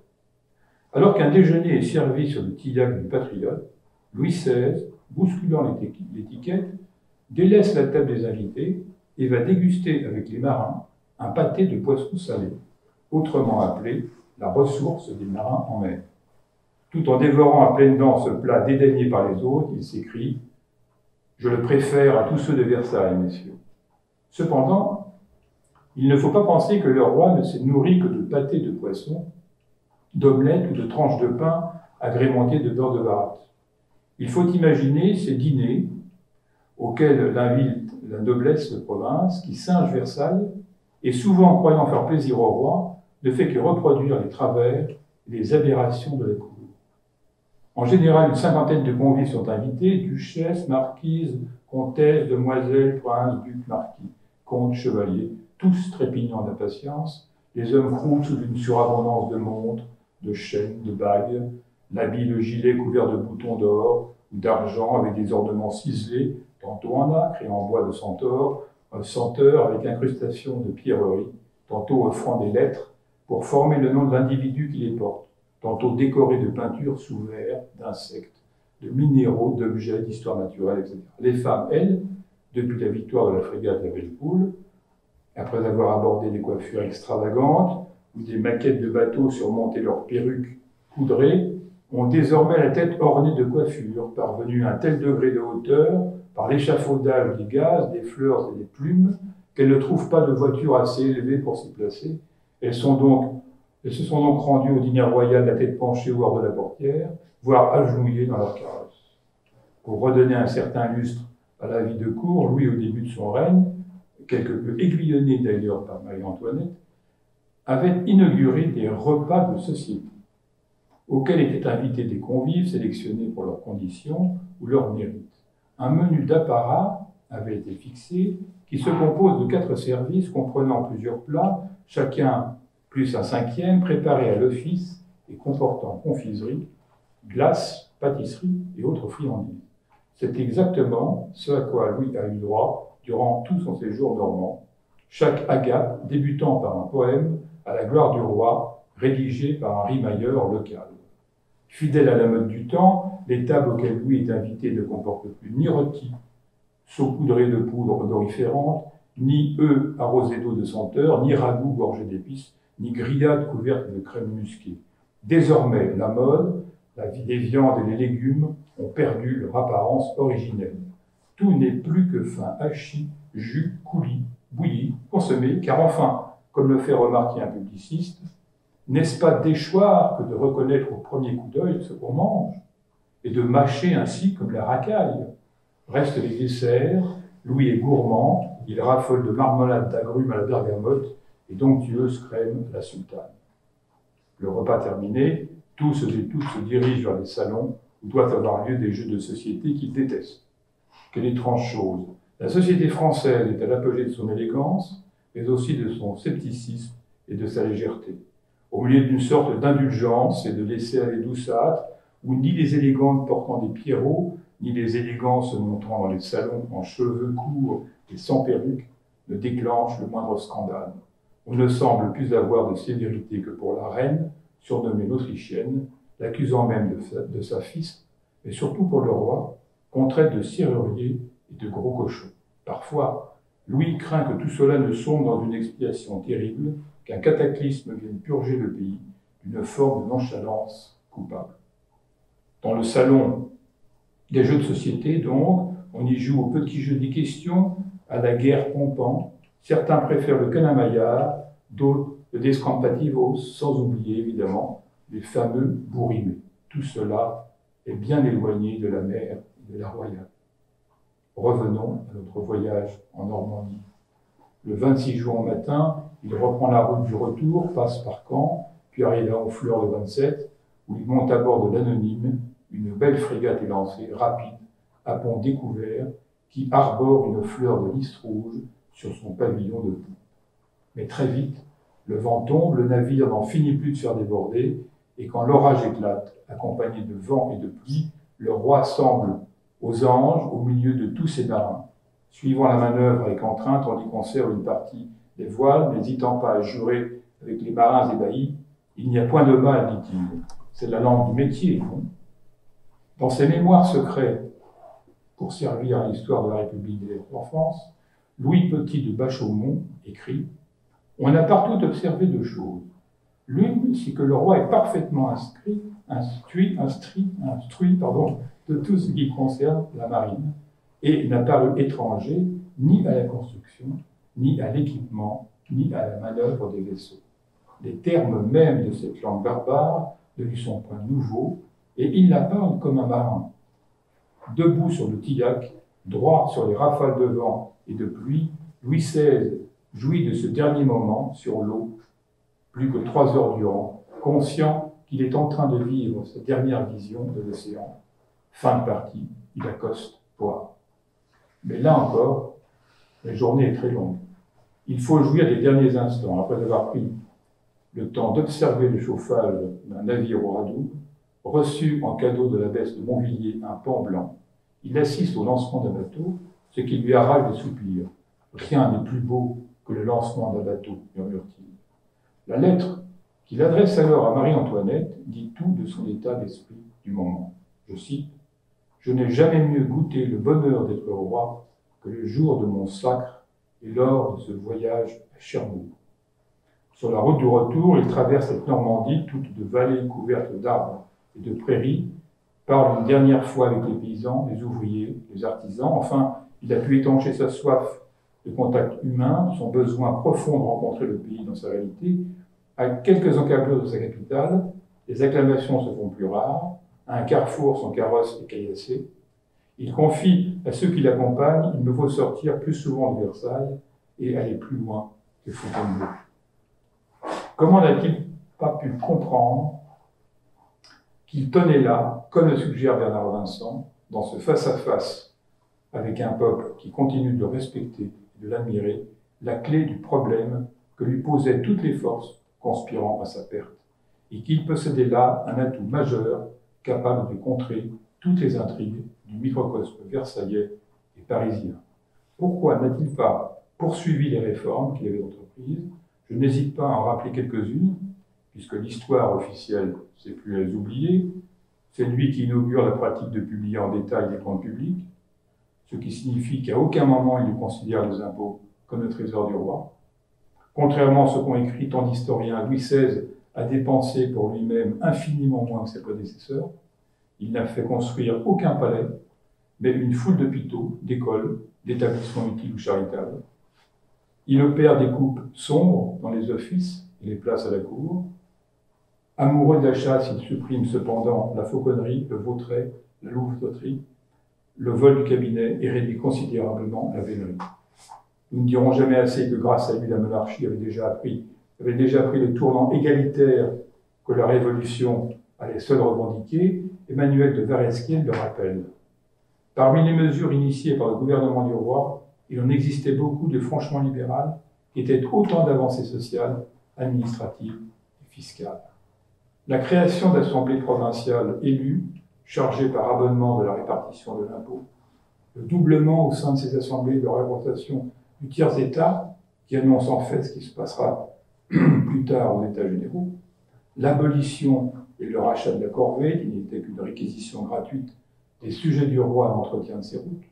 Alors qu'un déjeuner est servi sur le tillac du Patriote, Louis XVI, bousculant l'étiquette, délaisse la table des invités et va déguster avec les marins un pâté de poisson salé, autrement appelé la ressource des marins en mer. Tout en dévorant à pleines dents ce plat dédaigné par les autres, il s'écrie « Je le préfère à tous ceux de Versailles, messieurs ». Cependant, il ne faut pas penser que le roi ne s'est nourri que de pâté de poisson, d'omelettes ou de tranches de pain agrémentées de beurre de baratte. Il faut imaginer ces dîners auxquels l'invite la noblesse de province qui singe Versailles et souvent croyant faire plaisir au roi, ne fait que reproduire les travers et les aberrations de la cour. En général, une cinquantaine de convives sont invités, duchesses, marquises, comtesses, demoiselles, princes, ducs, marquis, comtes, chevaliers, tous trépignant d'impatience, les hommes croulent sous une surabondance de montres, de chaînes, de bagues, l'habit, le gilet couvert de boutons d'or ou d'argent avec des ornements ciselés, tantôt en nacre et en bois de centaure, senteur avec incrustation de pierreries, tantôt offrant des lettres pour former le nom de l'individu qui les porte, tantôt décorés de peintures sous verre, d'insectes, de minéraux, d'objets, d'histoire naturelle, etc. Les femmes, elles, depuis la victoire de la frégate La Belle Poule, après avoir abordé des coiffures extravagantes ou des maquettes de bateaux surmontées leurs perruques poudrées, ont désormais la tête ornée de coiffures, parvenues à un tel degré de hauteur par l'échafaudage des gaz, des fleurs et des plumes, qu'elles ne trouvent pas de voiture assez élevée pour s'y placer. Elles se sont donc rendues au dîner royal la tête penchée au bord de la portière, voire agenouillées dans leur carrosse. Pour redonner un certain lustre à la vie de cour, Louis, au début de son règne, quelque peu aiguillonné d'ailleurs par Marie-Antoinette, avait inauguré des repas de société, auxquels étaient invités des convives sélectionnés pour leurs conditions ou leurs mérites. Un menu d'apparat avait été fixé, qui se compose de 4 services comprenant plusieurs plats, chacun plus un 5e, préparé à l'office et comportant confiserie, glace, pâtisserie et autres friandises. C'est exactement ce à quoi Louis a eu droit durant tout son séjour normand, chaque agape débutant par un poème à la gloire du roi, rédigé par un rimailleur local. Fidèle à la mode du temps, les tables auxquelles Louis est invité ne comportent plus ni rôtis, saupoudrés de poudre odoriférante, ni œufs arrosés d'eau de senteur, ni ragoûts gorgés d'épices, ni grillades couvertes de crème musquée. Désormais, la mode, la vie des viandes et les légumes ont perdu leur apparence originelle. Tout n'est plus que fin hachis, jus, coulis, bouilli, consommé, car enfin, comme le fait remarquer un publiciste, n'est-ce pas déchoir que de reconnaître au premier coup d'œil ce qu'on mange, et de mâcher ainsi comme la racaille? Restent les desserts, Louis est gourmand, il raffole de marmelade d'agrumes à la bergamote et d'onctueuses crèmes à la sultane. Le repas terminé, tous et toutes se dirigent vers les salons où doivent avoir lieu des jeux de société qu'ils détestent. Quelle étrange chose! La société française est à l'apogée de son élégance, mais aussi de son scepticisme et de sa légèreté. Au milieu d'une sorte d'indulgence et de laisser-aller douceâtre, où ni les élégantes portant des pierrots, ni les élégants se montrant dans les salons en cheveux courts et sans perruque, ne déclenchent le moindre scandale. On ne semble plus avoir de sévérité que pour la reine, surnommée l'Autrichienne, l'accusant même de saphisme, mais surtout pour le roi, qu'on traite de serrurier et de gros cochon. Parfois, Louis craint que tout cela ne sombre dans une expiation terrible, qu'un cataclysme vienne purger le pays d'une forme de nonchalance coupable. Dans le salon des jeux de société, donc, on y joue au petit jeu des questions, à la guerre pompant. Certains préfèrent le canamaillard, d'autres le descampativos, sans oublier évidemment les fameux bourrimés. Tout cela est bien éloigné de la mer et de la royale. Revenons à notre voyage en Normandie. Le 26 juin au matin, il reprend la route du retour, passe par Caen, puis arrive à Honfleur le 27, où il monte à bord de l'Anonyme, une belle frégate élancée, rapide, à pont découvert, qui arbore une fleur de lys rouge sur son pavillon de poupe. Mais très vite, le vent tombe, le navire n'en finit plus de se faire déborder, et quand l'orage éclate, accompagné de vent et de pluie, le roi semble aux anges au milieu de tous ses marins. Suivant la manœuvre avec entrain, tandis qu'on conserve une partie des voiles, n'hésitant pas à jurer avec les marins ébahis, « Il n'y a point de mal, dit-il. C'est la langue du métier, non ?» Dans ses mémoires secrets, pour servir à l'histoire de la République des lettres en France, Louis Petit de Bachaumont écrit « On a partout observé 2 choses. L'une, c'est que le roi est parfaitement instruit de tout ce qui concerne la marine, et n'a paru étranger ni à la construction, ni à l'équipement, ni à la manœuvre des vaisseaux. Les termes mêmes de cette langue barbare ne lui sont point nouveaux, et il la parle comme un marin. Debout sur le tillac, droit sur les rafales de vent et de pluie, Louis XVI jouit de ce dernier moment sur l'eau, plus que 3 heures durant, conscient qu'il est en train de vivre sa dernière vision de l'océan. Fin de partie, il accoste Poire. Mais là encore, la journée est très longue. Il faut jouir des derniers instants, après avoir pris le temps d'observer le chauffage d'un navire au radoub, reçu en cadeau de l'abbesse de Montvilliers un pan blanc. Il assiste au lancement d'un bateau, ce qui lui arrache des soupirs. Rien n'est plus beau que le lancement d'un bateau, murmure-t-il. La lettre qu'il adresse alors à Marie-Antoinette, dit tout de son état d'esprit du moment. Je cite, « Je n'ai jamais mieux goûté le bonheur d'être roi que le jour de mon sacre et lors de ce voyage à Cherbourg. » Sur la route du retour, il traverse cette Normandie toute de vallées couvertes d'arbres et de prairies, parle une dernière fois avec les paysans, les ouvriers, les artisans. Enfin, il a pu étancher sa soif de contact humain, son besoin profond de rencontrer le pays dans sa réalité. À quelques encablures de sa capitale, les acclamations se font plus rares. À un carrefour, son carrosse est caillassé. Il confie à ceux qui l'accompagnent, il me faut sortir plus souvent de Versailles et aller plus loin que Fontainebleau. Comment n'a-t-il pas pu comprendre qu'il tenait là, comme le suggère Bernard Vincent, dans ce face-à-face avec un peuple qui continue de le respecter et de l'admirer, la clé du problème que lui posaient toutes les forces conspirant à sa perte, et qu'il possédait là un atout majeur capable de contrer toutes les intrigues du microcosme versaillais et parisien. Pourquoi n'a-t-il pas poursuivi les réformes qu'il avait entreprises? Je n'hésite pas à en rappeler quelques-unes, puisque l'histoire officielle ne sait plus les oublier. C'est lui qui inaugure la pratique de publier en détail les comptes publics, ce qui signifie qu'à aucun moment il ne considère les impôts comme le trésor du roi. Contrairement à ce qu'ont écrit tant d'historiens, Louis XVI a dépensé pour lui-même infiniment moins que ses prédécesseurs. Il n'a fait construire aucun palais, mais une foule d'hôpitaux, d'écoles, d'établissements utiles ou charitables. Il opère des coupes sombres dans les offices et les places à la cour. Amoureux de la chasse, il supprime cependant la fauconnerie, le vautret, la louveterie, le vol du cabinet et réduit considérablement la vénerie. Nous ne dirons jamais assez que grâce à lui, la monarchie avait déjà pris le tournant égalitaire que la Révolution allait seule revendiquer. Emmanuel de Varesquiel le rappelle. Parmi les mesures initiées par le gouvernement du roi, il en existait beaucoup de franchement libérales, qui étaient autant d'avancées sociales, administratives et fiscales. La création d'assemblées provinciales élues, chargées par abonnement de la répartition de l'impôt, le doublement au sein de ces assemblées de la représentation du tiers-État, qui annonce en fait ce qui se passera plus tard aux États généraux, l'abolition et le rachat de la corvée, qui n'était qu'une réquisition gratuite des sujets du roi à l'entretien de ses routes,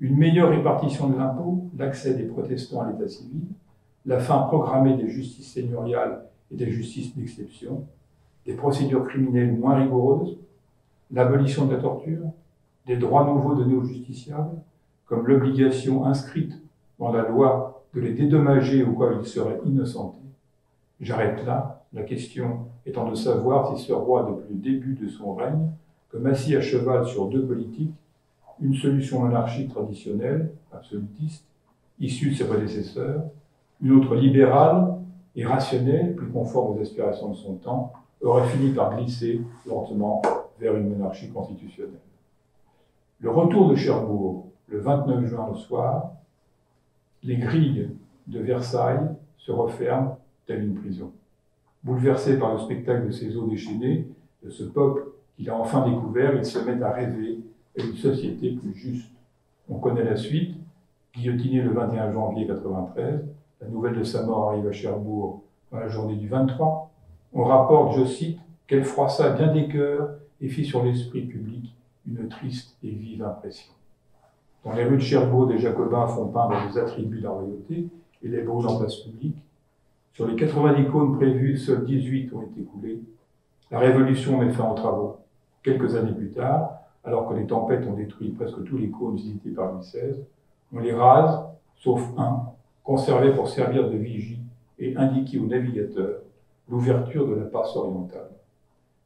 une meilleure répartition de l'impôt, l'accès des protestants à l'état civil, la fin programmée des justices seigneuriales et des justices d'exception, des procédures criminelles moins rigoureuses, l'abolition de la torture, des droits nouveaux donnés aux justiciables, comme l'obligation inscrite dans la loi de les dédommager au cas où ils seraient innocentés. J'arrête là, la question étant de savoir si ce roi, depuis le début de son règne, comme assis à cheval sur deux politiques, une solution monarchique traditionnelle, absolutiste, issue de ses prédécesseurs, une autre libérale et rationnelle, plus conforme aux aspirations de son temps, aurait fini par glisser lentement vers une monarchie constitutionnelle. Le retour de Cherbourg, le 29 juin au soir, les grilles de Versailles se referment telle une prison. Bouleversé par le spectacle de ces eaux déchaînées, de ce peuple qu'il a enfin découvert, il se met à rêver à une société plus juste. On connaît la suite. Guillotiné le 21 janvier 1993, la nouvelle de sa mort arrive à Cherbourg dans la journée du 23. On rapporte, je cite, qu'elle froissa bien des cœurs et fit sur l'esprit public une triste et vive impression. Dans les rues de Cherbourg, des Jacobins font peindre des attributs de la royauté et les brûlent en place publique. Sur les 80 icônes prévues, seules 18 ont été coulées. La Révolution met fin aux travaux. Quelques années plus tard, alors que les tempêtes ont détruit presque tous les cônes visités par Louis XVI, on les rase, sauf un, conservé pour servir de vigie et indiquer aux navigateurs l'ouverture de la passe orientale.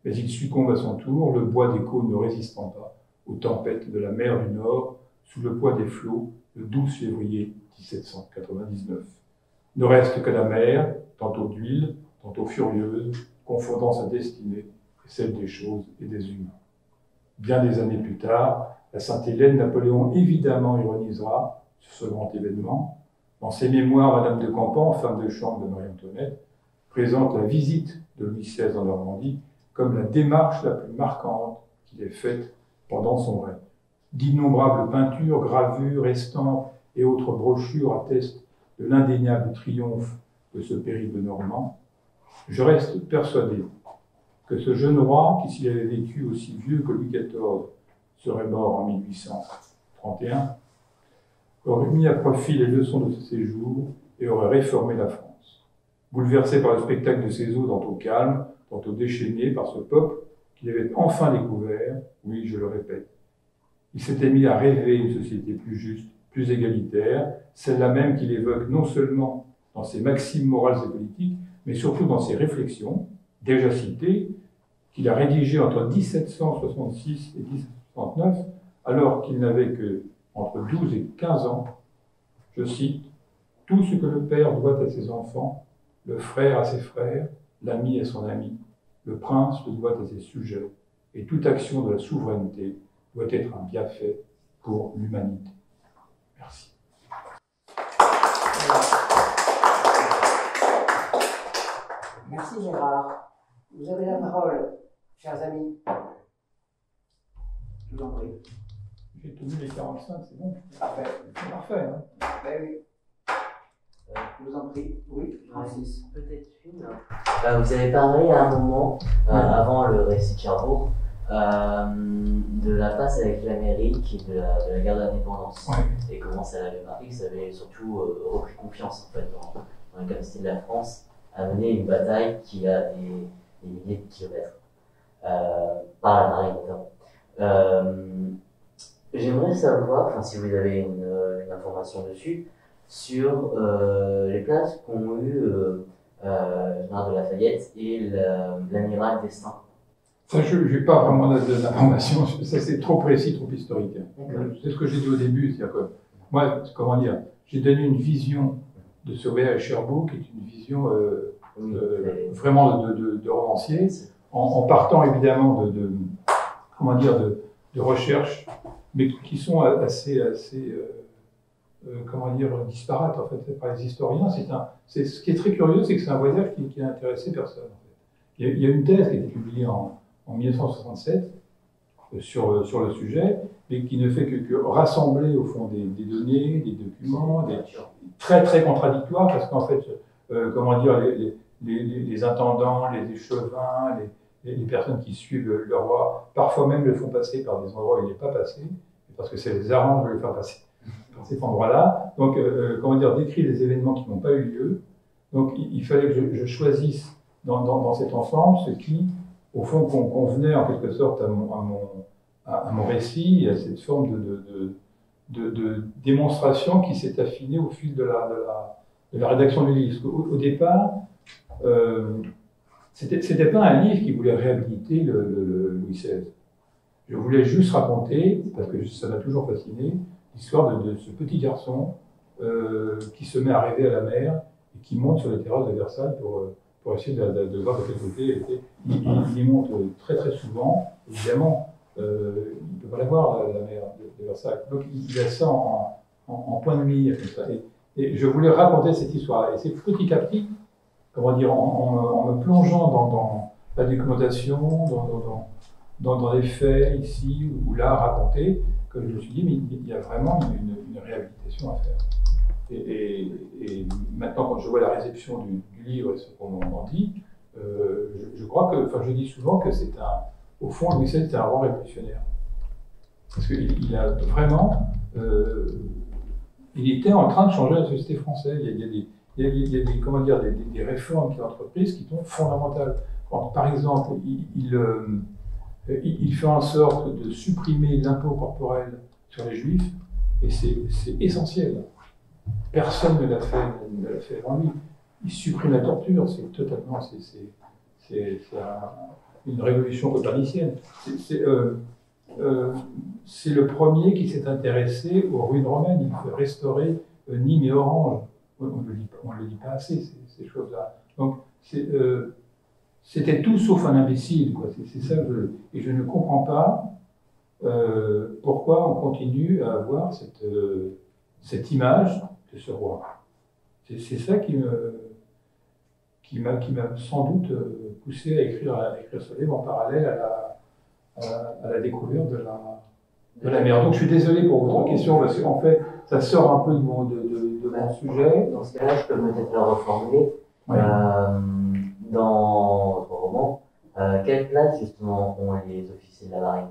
Mais il succombe à son tour, le bois des cônes ne résistant pas aux tempêtes de la mer du Nord sous le poids des flots le 12 février 1799. Ne reste que la mer, tantôt d'huile, tantôt furieuse, confondant sa destinée et celle des choses et des humains. Bien des années plus tard, la Sainte-Hélène, Napoléon évidemment ironisera sur ce grand événement. Dans ses mémoires, Madame de Campan, femme de chambre de Marie-Antoinette, présente la visite de Louis XVI en Normandie comme la démarche la plus marquante qu'il ait faite pendant son règne. D'innombrables peintures, gravures, estampes et autres brochures attestent de l'indéniable triomphe de ce périple normand. Je reste persuadé que ce jeune roi, qui s'il avait vécu aussi vieux que Louis XIV, serait mort en 1831, aurait mis à profit les leçons de ce séjour et aurait réformé la France. Bouleversé par le spectacle de ses eaux tantôt calmes, tantôt déchaînées par ce peuple qu'il avait enfin découvert, oui, je le répète, il s'était mis à rêver une société plus juste, plus égalitaire, celle-là même qu'il évoque non seulement dans ses maximes morales et politiques, mais surtout dans ses réflexions, déjà citées, qu'il a rédigées entre 1766 et 1769, alors qu'il n'avait que entre 12 et 15 ans. Je cite, « Tout ce que le père doit à ses enfants, le frère à ses frères, l'ami à son ami, le prince le doit à ses sujets, et toute action de la souveraineté doit être un bienfait pour l'humanité. » Merci. Merci Gérard. Vous avez la parole, chers amis. Je vous en prie. J'ai tenu les 45, c'est bon. Parfait. C'est parfait. Hein. Ben oui. Je vous en prie. Oui, Francis. Peut-être une. Vous avez parlé à un moment, avant le récit de Cherbourg, de la passe avec l'Amérique et de la guerre d'indépendance. Ouais. Et comment ça l'avait marqué, que ça avait surtout repris confiance en fait, dans la capacité de la France à mener une bataille qui a des milliers de kilomètres, par la marine notamment. J'aimerais savoir, enfin, si vous avez une information dessus, sur les places qu'ont eu le général de Lafayette et l'amiral d'Estaing. Ça, je n'ai pas vraiment d'informations. Ça, c'est trop précis, trop historique. C'est ce que j'ai dit au début. C'est-à-dire que moi, comment dire, j'ai donné une vision de ce voyage à Cherbourg, qui est une vision vraiment de romancier, en partant évidemment comment dire, de recherches, mais qui sont assez comment dire, disparates en fait par les historiens. Ce qui est très curieux, c'est que c'est un voyage qui n'a intéressé personne. En fait. Il y a une thèse qui a été publiée en 1967 sur le sujet, mais qui ne fait que rassembler au fond des données, des documents, très très contradictoires, parce qu'en fait, comment dire, les intendants, les échevins, les personnes qui suivent le roi, parfois même le font passer par des endroits où il n'est pas passé, parce que ça les arrange de le faire passer par cet endroit-là. Donc, comment dire, décrire des événements qui n'ont pas eu lieu. Donc, il fallait que je choisisse dans cet ensemble ce qui, au fond, convenait en quelque sorte à mon récit, à cette forme de démonstration qui s'est affinée au fil de la rédaction du livre. Au départ, c'était pas un livre qui voulait réhabiliter le Louis XVI. Je voulais juste raconter, parce que ça m'a toujours fasciné, l'histoire de ce petit garçon qui se met à rêver à la mer et qui monte sur les terrasses de Versailles pour essayer de voir de quel côté elle était. Il y monte très très souvent, évidemment, il ne peut pas la voir, la mer de Versailles. Donc il a ça en point de mire, comme ça. Et je voulais raconter cette histoire. Et c'est petit à petit, comment dire, en me plongeant dans la documentation, dans les faits ici ou là racontés, que je me suis dit, mais il y a vraiment une réhabilitation à faire. Et maintenant, quand je vois la réception du livre et ce qu'on en dit, je crois que, enfin, je dis souvent que au fond, Louis XVI était un roi révolutionnaire. Parce qu'il a vraiment, il était en train de changer la société française. Il y a des, comment dire, des réformes qu'il a entreprises qui sont fondamentales. Quand, par exemple, il fait en sorte de supprimer l'impôt corporel sur les Juifs, et c'est essentiel. Personne ne l'a fait avant lui. Il supprime la torture, c'est totalement, c'est une révolution copernicienne. C'est le premier qui s'est intéressé aux ruines romaines. Il veut restaurer Nîmes et Orange. On ne le dit pas assez, ces choses-là. Donc, c'était tout sauf un imbécile, quoi. C'est ça et je ne comprends pas pourquoi on continue à avoir cette image de ce roi. C'est ça qui m'a sans doute poussé à écrire ce livre en parallèle à la découverte de la mer. Donc je suis désolé pour votre question, parce qu'en fait, ça sort un peu de mon sujet. Dans ce cas-là, je peux peut-être le reformuler. Ouais. Dans quelle place justement ont les officiers de la marine?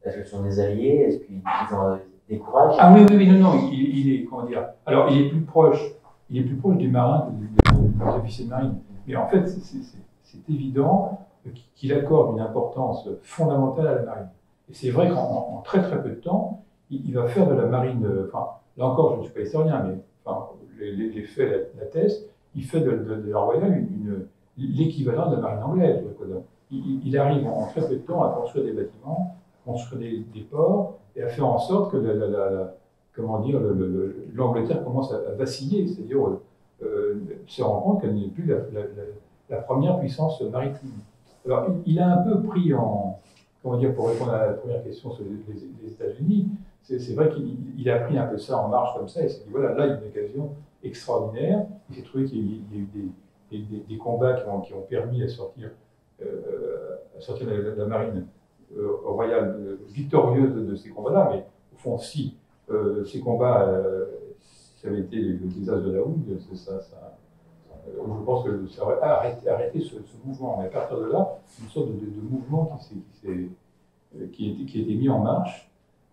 Est-ce que ce sont des alliés? Est-ce qu'ils ont des courages? Ah oui, non, il est, comment dire, alors il est plus proche du marin que des officiers de marine. Mais en fait, c'est évident qu'il accorde une importance fondamentale à la marine. Et c'est vrai qu'en très très peu de temps, il va faire de la marine, enfin, là encore, je ne suis pas historien, mais enfin, les faits l'attestent, il fait de la Royale l'équivalent de la marine anglaise. Il arrive en très peu de temps à construire des bâtiments, à construire des ports, et à faire en sorte que l'Angleterre commence à vaciller, c'est-à-dire se rend compte qu'elle n'est plus la première puissance maritime. Alors, il a un peu pris comment dire, pour répondre à la première question sur les États-Unis, c'est vrai qu'il a pris un peu ça en marche comme ça, et s'est dit, voilà, là, il y a une occasion extraordinaire. Il s'est trouvé qu'il y a eu des combats qui ont permis à sortir la marine royale victorieuse de ces combats-là, mais au fond, si ces combats, ça avait été le désastre de la Hougue, je pense que ça aurait arrêté ce mouvement. Mais à partir de là, une sorte de mouvement qui a été mis en marche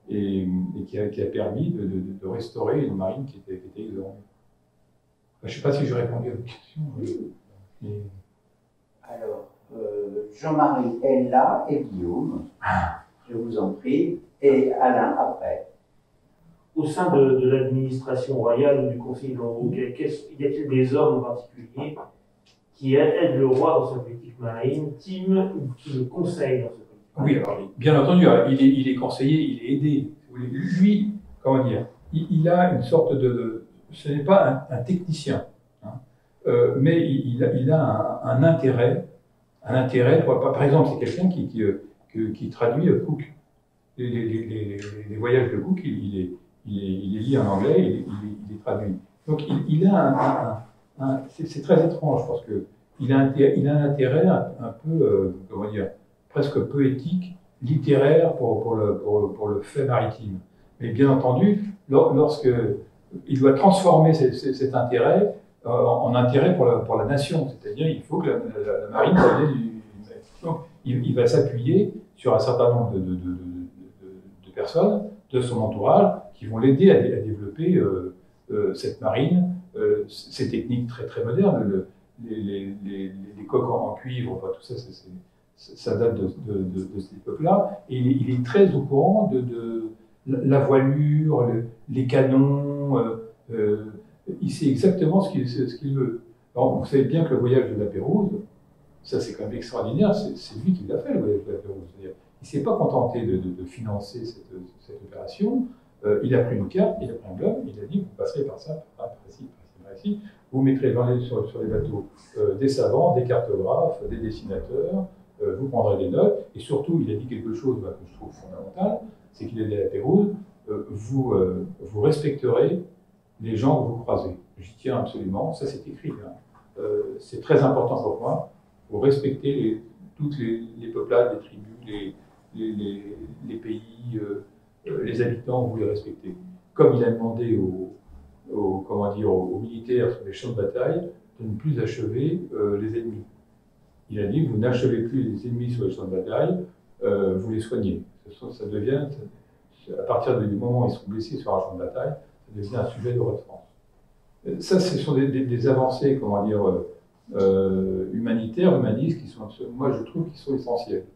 et qui a permis de restaurer une marine qui était exsangue. Je ne sais pas si j'ai répondu à votre question. Mais... Alors, Jean-Marie est là et Guillaume, je vous en prie, et Alain après. Au sein de l'administration royale ou du conseil de l'Europe, y a-t-il des hommes en particulier qui aident le roi dans sa politique marine, ou qui le conseillent dans sa politique marine? Oui, alors, bien entendu, il est conseillé, il est aidé. Lui, comment dire, il a une sorte ce n'est pas un technicien, hein, mais il a un intérêt. Par exemple, c'est quelqu'un qui traduit Cook. Les voyages de Cook, il est lit en anglais, il est traduit. Donc il a c'est très étrange parce que il a un intérêt un peu, comment dire, presque poétique, littéraire pour le fait maritime. Mais bien entendu, lorsque il doit transformer cet intérêt en intérêt pour la nation, c'est-à-dire il faut que la marine devienne donc il va s'appuyer sur un certain nombre de personnes de son entourage qui vont l'aider à développer cette marine, ces techniques très très modernes, les coques en cuivre, enfin, tout ça, ça date de cette époque-là. Et il est très au courant de la voilure, les canons. Il sait exactement ce qu'il veut. Alors, vous savez bien que le voyage de la Pérouse, ça c'est quand même extraordinaire, c'est lui qui l'a fait, le voyage de la Pérouse. Il ne s'est pas contenté de financer cette opération. Il a pris une carte, il a pris un globe, il a dit vous passerez par ça, par ici, vous mettrez sur les bateaux des savants, des cartographes, des dessinateurs, vous prendrez des notes, et surtout il a dit quelque chose que je trouve fondamental, c'est qu'il a dit à la Pérouse, vous respecterez les gens que vous croisez. J'y tiens absolument, ça c'est écrit, hein. C'est très important pour moi, vous respectez toutes les peuplades, les tribus, les pays, les habitants, vous les respectez. Comme il a demandé aux militaires sur les champs de bataille de ne plus achever les ennemis. Il a dit, vous n'achevez plus les ennemis sur les champs de bataille, vous les soignez. Ça devient, à partir du moment où ils sont blessés sur un champ de bataille, ça devient un sujet de roi de France. Ça, ce sont des avancées, humanitaires, humanistes, qui sont, moi je trouve, qui sont essentielles.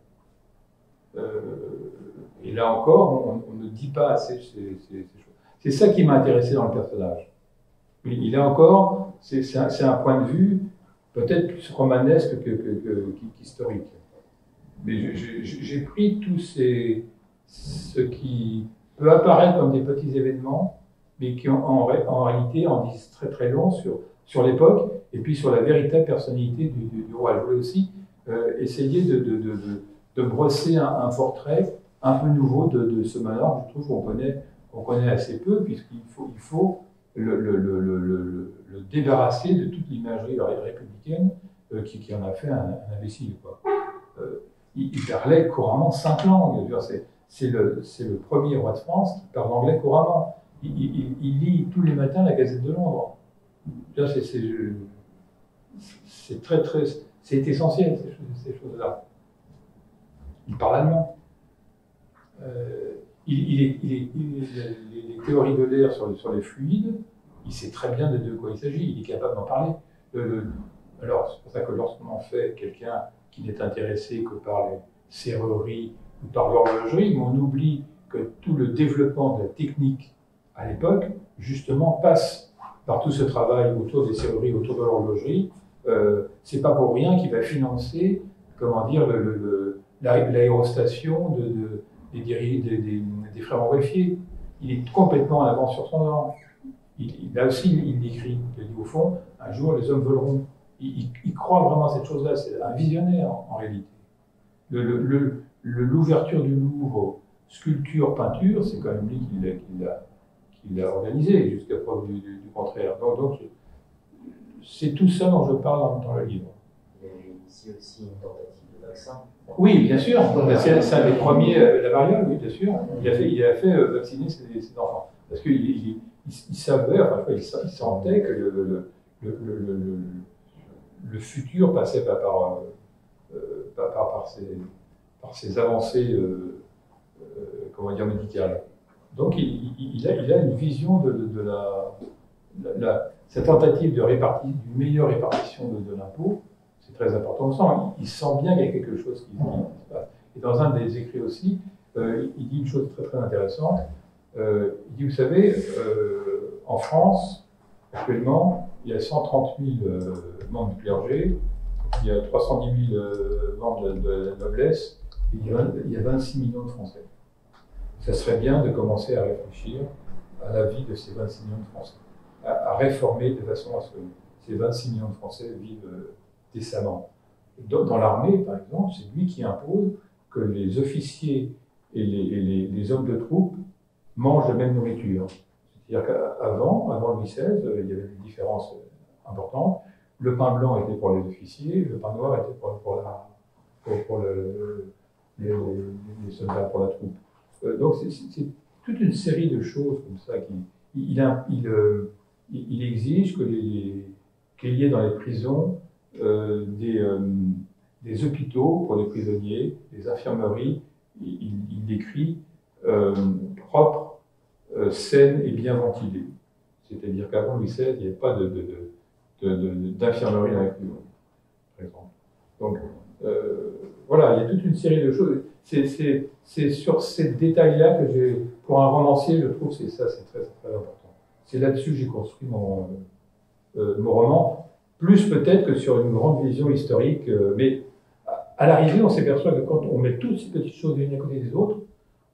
Et là encore, on ne dit pas assez ces choses. C'est ça qui m'a intéressé dans le personnage. Il est encore, c'est un point de vue peut-être plus romanesque qu'historique. Mais j'ai pris tout ce qui peut apparaître comme des petits événements, mais qui en réalité en disent très très long sur l'époque et puis sur la véritable personnalité du roi. Je voulais aussi essayer de brosser un portrait un peu nouveau de ce monarque. Je trouve qu'on connaît assez peu, puisqu'il faut le débarrasser de toute l'imagerie républicaine qui en a fait un imbécile. Il parlait couramment 5 langues. C'est le premier roi de France qui parle anglais couramment. Il lit tous les matins la Gazette de Londres. C'est essentiel, ces choses-là. il parle allemand. Les théories de l'air sur les fluides, il sait très bien de quoi il s'agit, il est capable d'en parler. Alors, c'est pour ça que lorsqu'on en fait quelqu'un qui n'est intéressé que par les serrureries ou par l'horlogerie, mais on oublie que tout le développement de la technique à l'époque, justement, passe par tout ce travail autour des serrureries, autour de l'horlogerie. C'est pas pour rien qu'il va financer, comment dire, l'aérostation des frères Montgolfier. Il est complètement en avance sur son temps. Là aussi, il décrit, il dit au fond, un jour les hommes voleront. Il croit vraiment à cette chose-là, c'est un visionnaire en réalité. L'ouverture du Louvre, sculpture, peinture, c'est quand même lui qui l'a organisé, jusqu'à preuve du contraire. Donc c'est tout ça dont je parle dans le livre. Il y avait ici aussi une tentative de vaccin. Oui, bien sûr. C'est un des premiers, la variole, oui, bien sûr. Il a fait vacciner ses enfants. Parce qu'il savait, enfin, il sentait que le futur passait par ces avancées comment dire, médicales. Donc il a une vision de cette tentative d'une meilleure répartition de l'impôt. C'est très important. Il sent bien qu'il y a quelque chose qui se passe. Et dans un des écrits aussi, il dit une chose très très intéressante. Il dit, vous savez, en France, actuellement, il y a 130 000 membres du clergé, il y a 310 000 membres de la noblesse, et il y a 26 millions de Français. Ça serait bien de commencer à réfléchir à la vie de ces 26 millions de Français, à réformer de façon à ce que ces 26 millions de Français vivent décemment. Dans l'armée, par exemple, c'est lui qui impose que les officiers et les hommes de troupe mangent la même nourriture. C'est-à-dire qu'avant Louis XVI, il y avait une différence importante. Le pain blanc était pour les officiers, le pain noir était pour les soldats, pour la troupe. Donc c'est toute une série de choses comme ça il exige qu'il y ait dans les prisons des hôpitaux pour les prisonniers, des infirmeries, il décrit propres, saines et bien ventilées. C'est-à-dire qu'avant Louis XVI, il n'y avait pas d'infirmerie dans les prisons, par exemple. Donc, voilà, il y a toute une série de choses. C'est sur ces détails-là que pour un romancier, je trouve que c'est très, très important. C'est là-dessus que j'ai construit mon roman, plus peut-être que sur une grande vision historique, mais à l'arrivée, on s'aperçoit que quand on met toutes ces petites choses les unes à côté des autres,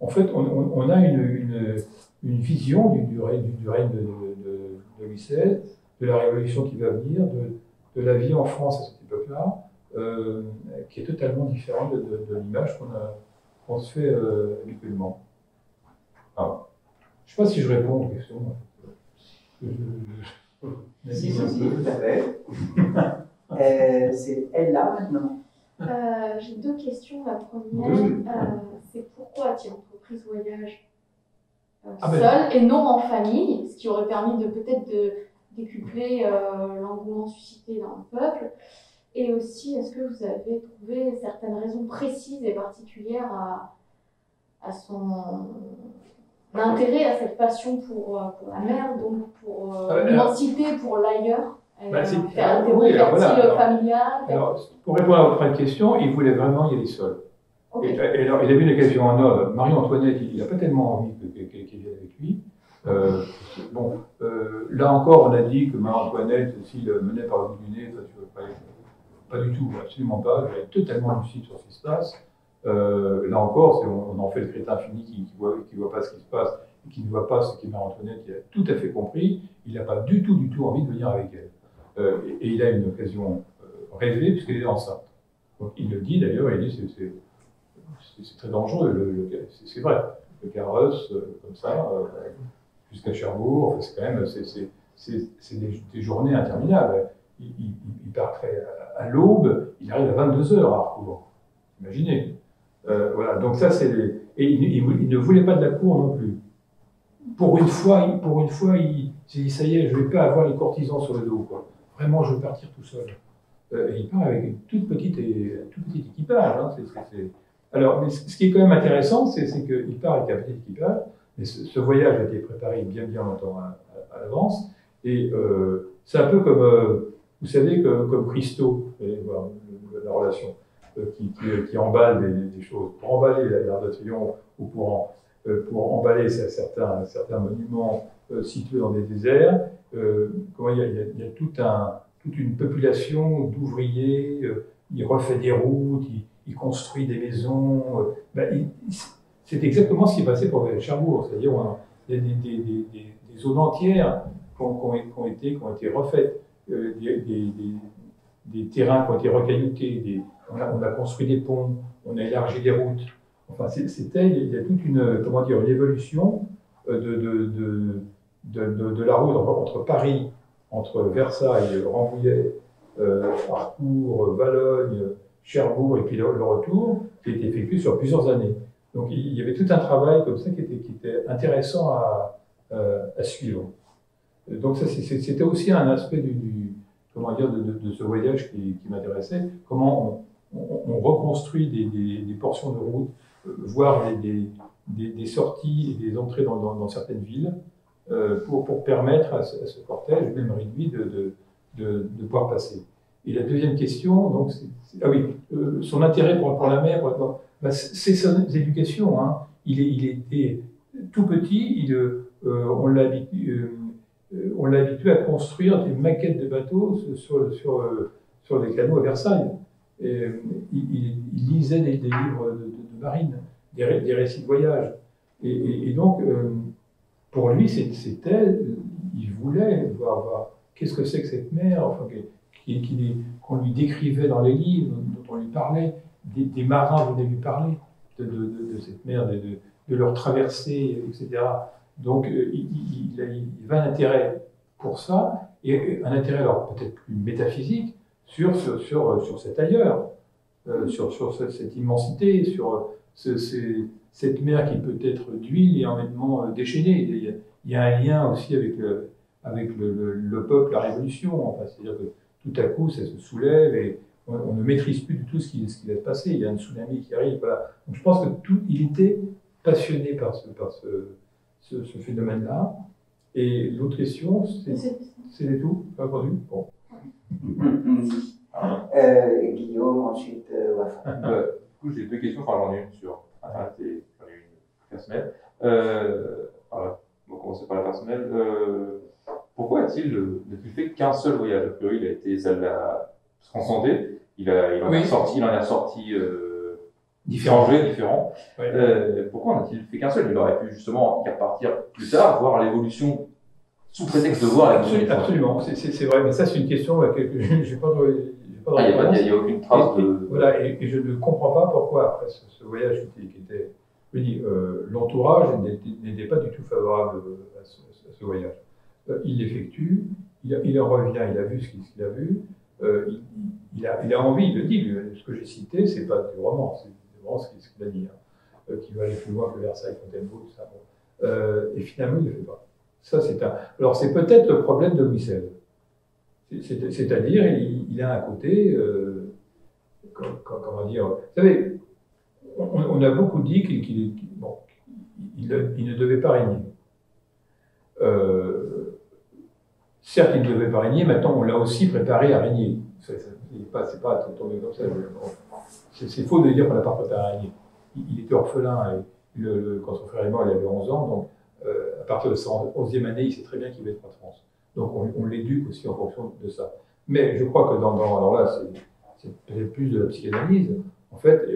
en fait, on a une vision du règne de Louis XVI, de la révolution qui va venir, de la vie en France à cette époque-là, qui est totalement différente de l'image qu'on se fait habituellement. Alors, je ne sais pas si je réponds aux questions. Si, tout à fait. C'est elle là maintenant. J'ai deux questions. La première, c'est pourquoi a-t-il entrepris ce voyage seul et non en famille, ce qui aurait permis peut-être de décupler l'engouement suscité dans le peuple. Et aussi, est-ce que vous avez trouvé certaines raisons précises et particulières à son intérêt, à cette passion pour la mer, donc pour l'immensité, pour l'ailleurs, faire des fertiles familiales? Alors, pour répondre à votre première question, il voulait vraiment y aller seul. Okay. Et alors, il a vu une occasion en homme. Marie-Antoinette, il n'a pas tellement envie qu'elle vienne avec lui. Là encore, on a dit que Marie-Antoinette, s'il menait par le bout du nez, pas du tout, absolument pas. Elle est totalement lucide sur ce qui se passe. Là encore, on en fait le crétin fini qui voit pas ce qui se passe et qui ne voit pas ce qu'est Marie-Antoinette. Il a tout à fait compris. Il n'a pas du tout envie de venir avec elle. Et il a une occasion rêvée puisqu'elle est enceinte. Donc il le dit d'ailleurs, il dit c'est très dangereux. C'est vrai. Le carrosse comme ça jusqu'à Cherbourg, c'est quand même c'est des journées interminables. Il partirait à l'aube, il arrive à 22h à Harcourt. Imaginez. Voilà, donc ça et il ne voulait pas de la cour non plus. Pour une fois, il s'est dit ça y est, je ne vais pas avoir les courtisans sur le dos, quoi. Vraiment, je veux partir tout seul. Et il part avec un tout petit équipage. Hein, Alors, mais ce qui est quand même intéressant, c'est qu'il part avec un petit équipage, mais ce voyage a été préparé bien longtemps à l'avance, et c'est un peu comme, vous savez, comme Christo, la relation, qui emballe des choses. Pour emballer l'Arc de Triomphe, ou pour emballer certains monuments situés dans des déserts, il y a toute une population d'ouvriers, il refait des routes, il construit des maisons. C'est exactement ce qui est passé pour Cherbourg, c'est-à-dire il y a des zones entières qui ont été refaites, des terrains qui ont été recailloutés, on a construit des ponts, on a élargi des routes. Enfin, il y a toute une évolution de la route entre Paris, entre Versailles, Rambouillet, Harcourt, Valognes, Cherbourg et puis le retour, qui a été effectué sur plusieurs années. Donc il y avait tout un travail comme ça qui était intéressant à suivre. Donc ça, c'était aussi un aspect de ce voyage qui m'intéressait. Comment on reconstruit des portions de route, voire des sorties et des entrées dans certaines villes, pour permettre à ce cortège, même réduit, de pouvoir passer. Et la deuxième question, donc, son intérêt pour la mer, c'est son éducation. Hein. Il était tout petit, on l'a habitué à construire des maquettes de bateaux sur les canaux à Versailles. Et, il lisait des livres de marine, des récits de voyage. Et donc, pour lui, il voulait voir qu'est-ce que c'est que cette mer, enfin, qu'on lui décrivait dans les livres, dont on lui parlait, des marins venaient lui parler de cette mer, de leur traversée, etc. Donc il avait un intérêt pour ça, et un intérêt alors peut-être plus métaphysique sur cet ailleurs, sur cette immensité, sur cette mer qui peut être d'huile et en même temps déchaînée. Il y a un lien aussi avec le peuple, la révolution, enfin, c'est-à-dire que tout à coup, ça se soulève et on ne maîtrise plus du tout ce qui va se passer. Il y a un tsunami qui arrive. Voilà. Donc je pense que il était passionné par ce phénomène-là. Et l'autre question, c'est tout, pas entendu. Bon. Guillaume, ensuite Wafan. Du coup, j'ai deux questions. Enfin, j'en ai une sur Internet et j'en ai une personnelle. Alors, on va commencer par la personnelle. Pourquoi n'a-t-il fait qu'un seul voyage? A priori, il a été transcendé. Il en est ressorti différent. Oui. Pourquoi n'a-t-il fait qu'un seul? Il aurait pu justement y repartir plus tard, voir l'évolution, sous prétexte de voir l'évolution. Absolument, c'est vrai, mais ça c'est une question à laquelle je n'ai pas de réponse. Il n'y a aucune trace de... Voilà, et je ne comprends pas pourquoi, après ce voyage qui était... Je dis, l'entourage n'était pas du tout favorable à ce voyage. Il l'effectue, il en revient, il a vu ce qu'il a vu, il a envie, il le dit, ce que j'ai cité, c'est pas du roman, c'est vraiment ce qu'il a dit, hein, qu'il va aller plus loin que Versailles, Fontainebleau, tout ça. Et finalement, il ne le fait pas. Ça, alors, c'est peut-être le problème de Louis XVI. C'est-à-dire, il a un côté, comment dire, vous savez, on a beaucoup dit qu'il ne devait pas régner. Certes, il ne devait pas régner, maintenant on l'a aussi préparé à régner. C'est pas tombé comme ça. C'est faux de dire qu'on l'a pas préparé à régner. Il était orphelin, et quand son frère est mort, il avait 11 ans, donc à partir de sa 11e année, il sait très bien qu'il va être roi de France. Donc on l'éduque aussi en fonction de ça. Mais je crois que alors là, c'est peut-être plus de la psychanalyse. En fait,